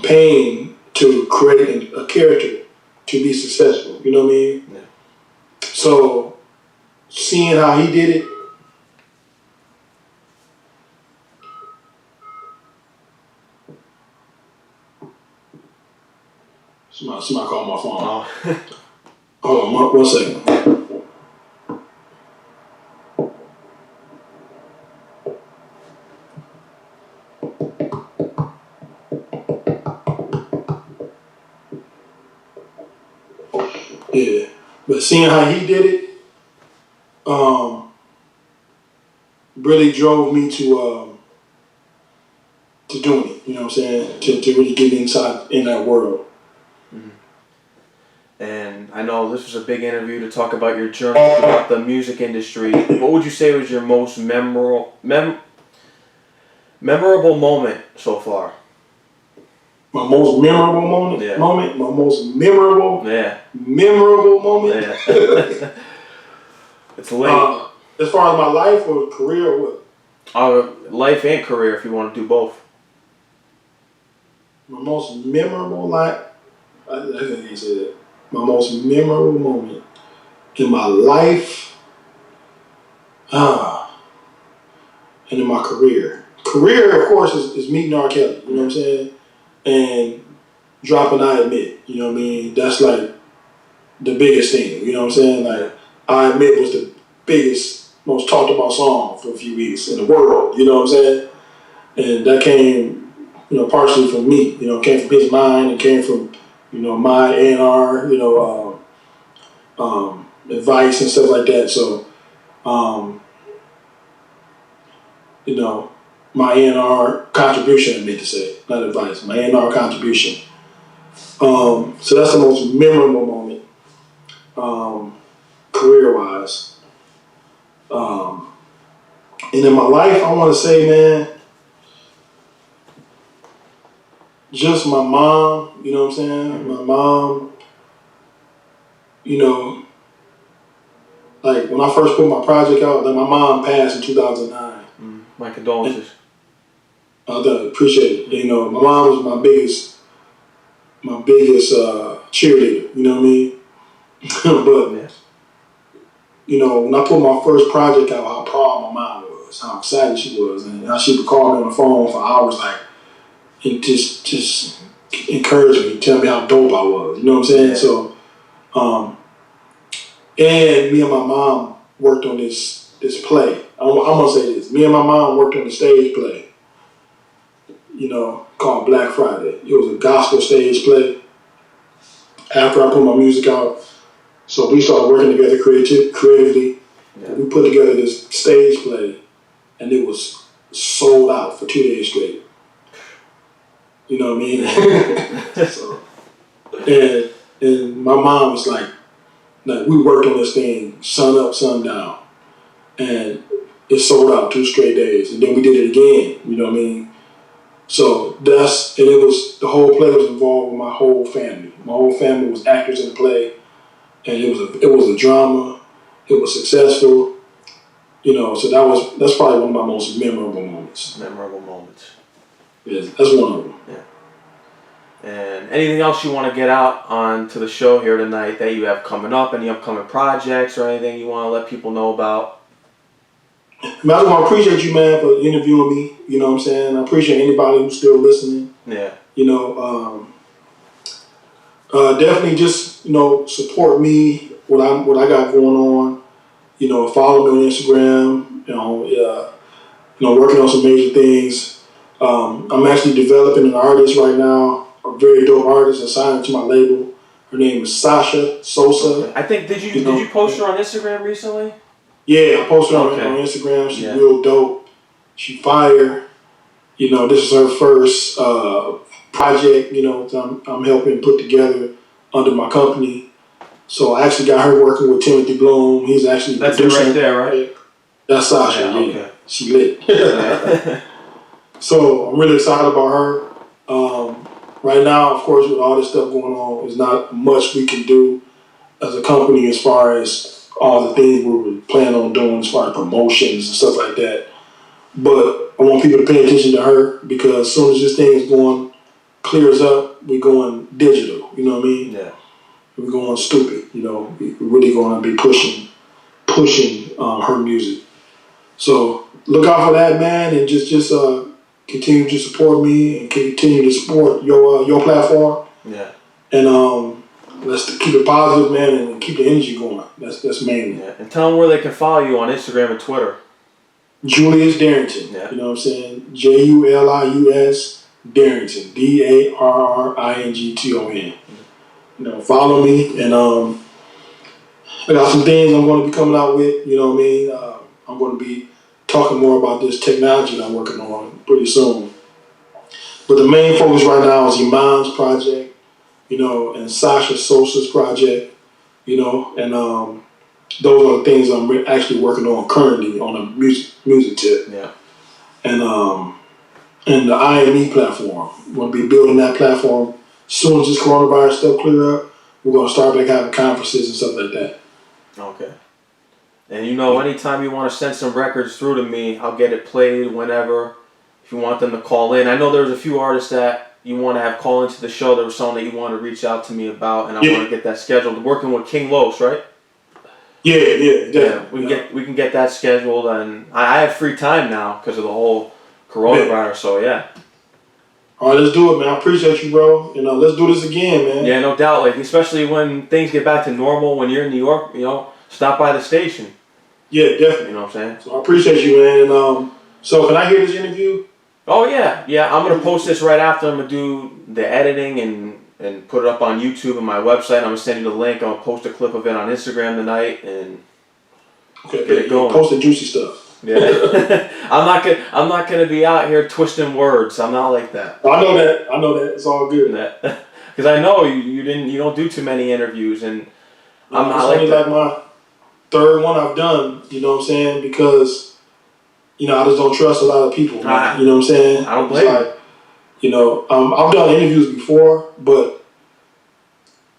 pain to create a character to be successful. You know what I mean? Yeah. So seeing how he did it, somebody called my phone. Oh. Hold on, one second. Yeah, but seeing how he did it, really drove me to doing it. You know what I'm saying? To really get inside in that world. Mm-hmm. And I know this was a big interview to talk about your journey throughout the music industry. What would you say was your most memorable moment so far? My most memorable moment. Yeah. My most memorable. Yeah. Memorable moment. Yeah. It's late. As far as my life or career, or what? Life and career, if you want to do both. My most memorable life. I can't say that. My most memorable moment in my life, and in my career. Career, of course, is meeting R. Kelly. You know what I'm saying? And dropping I Admit. You know what I mean? That's like the biggest thing. You know what I'm saying? Like I Admit was the biggest, most talked about song for a few weeks in the world. You know what I'm saying? And that came, partially from me. It came from his mind. It came from, my A&R, advice and stuff like that. So, my A&R contribution, I meant to say, not advice, my A&R contribution. So that's the most memorable moment, career-wise. And in my life, I want to say, man, just my mom, you know what I'm saying? Mm-hmm. My mom, like when I first put my project out, like my mom passed in 2009. My condolences. I appreciate it. My mom was my biggest cheerleader, you know what I mean? But, yes. When I put my first project out, how proud my mom was, how excited she was, and how she would call me on the phone for hours, like, and just encourage me, tell me how dope I was, you know what I'm saying? Yeah. So, and me and my mom worked on this play. I'm gonna say this. Me and my mom worked on the stage play, called Black Friday. It was a gospel stage play. After I put my music out, so we started working together creatively. Yeah. We put together this stage play, and it was sold out for 2 days straight. You know what I mean? So, and my mom was like, we worked on this thing, sun up, sun down, and it sold out 2 straight days, and then we did it again. You know what I mean? So and it was, the whole play was involved with my whole family. My whole family was actors in the play, and it was a drama. It was successful. So that's probably one of my most memorable moments. Memorable moments. Yes, that's one of them. Yeah. And anything else you want to get out onto the show here tonight that you have coming up? Any upcoming projects or anything you want to let people know about? Man, I just want to appreciate you, man, for interviewing me. You know what I'm saying? I appreciate anybody who's still listening. Yeah. You know, definitely just, support me, what I got going on. You know, follow me on Instagram. Working on some major things. I'm actually developing an artist right now, a very dope artist, assigned to my label. Her name is Sasha Sosa. Okay. I think did you post her on Instagram recently? Yeah, I posted her on Instagram. She's real dope. She fire. This is her first project. I'm helping put together under my company. So I actually got her working with Timothy Bloom. He's actually that's producing. It right there, right? That's Sasha. Yeah, okay. She lit. So I'm really excited about her. Right now, of course, with all this stuff going on, there's not much we can do as a company as far as all the things we were planning on doing as far as promotions and stuff like that. But I want people to pay attention to her because as soon as this thing is clears up, we're going digital. You know what I mean? Yeah. We're going stupid. We're really going to be pushing her music. So look out for that, man, and just continue to support me and continue to support your platform. Yeah. And let's keep it positive, man, and keep the energy going. That's mainly. Yeah. And tell them where they can follow you on Instagram and Twitter. Julius Darrington. Yeah. You know what I'm saying? Julius Darrington. Darrington. Follow me, and I got some things I'm going to be coming out with. You know what I mean? I'm going to be talking more about this technology that I'm working on pretty soon. But the main focus right now is Iman's project, and Sasha Sosa's project, and those are the things I'm actually working on currently on a music tip. Yeah. And the IME platform. We're going to be building that platform. As soon as this coronavirus stuff clear up, we're going to start back having conferences and stuff like that. Okay. And anytime you want to send some records through to me, I'll get it played whenever. If you want them to call in. I know there's a few artists that you want to have call into the show. There was someone that you want to reach out to me about, and I want to get that scheduled. Working with King Los, right? Yeah. We can get that scheduled, and I have free time now because of the whole coronavirus. So yeah. All right, let's do it, man. I appreciate you, bro. Let's do this again, man. Yeah, no doubt. Like especially when things get back to normal. When you're in New York, stop by the station. Yeah, definitely. You know what I'm saying? So I appreciate you, man. And so can I hear this interview? Oh yeah. I'm gonna post this right after. I'm gonna do the editing and put it up on YouTube and my website. I'm gonna send you the link. I'm gonna post a clip of it on Instagram tonight and get it going. Post the juicy stuff. Yeah. I'm not gonna be out here twisting words. I'm not like that. I know that. It's all good. Because I know you don't do too many interviews, and I'm not like that. Like my third one I've done. You know what I'm saying? Because I just don't trust a lot of people. You know what I'm saying? I don't blame you. I've done interviews before, but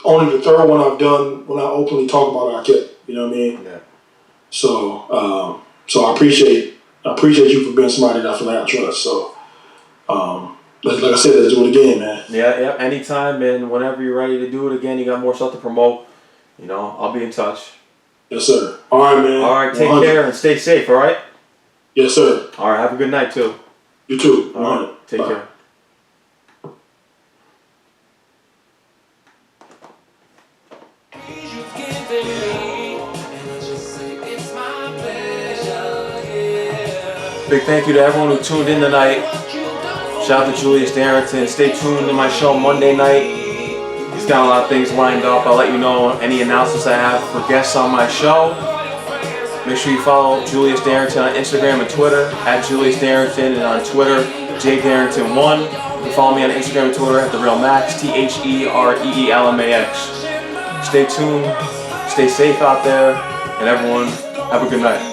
only the third one I've done when I openly talk about R. Kelly. You know what I mean? Yeah. So I appreciate you for being somebody that I feel like I trust. So, like I said, let's do it again, man. Yeah. Anytime and whenever you're ready to do it again, you got more stuff to promote. I'll be in touch. Yes, sir. All right, man. All right, take 100. care and stay safe. All right. Yes, sir. All right. Have a good night too. You too. All right. Take care. Big thank you to everyone who tuned in tonight. Shout out to Julius Darrington. Stay tuned to my show Monday night. He's got a lot of things lined up. I'll let you know any announcements I have for guests on my show. Make sure you follow Julius Darrington on Instagram and Twitter at Julius Darrington, and on Twitter JDarrington1. You can follow me on Instagram and Twitter at TheRealMax, TheReelMax. Stay tuned, stay safe out there, and everyone have a good night.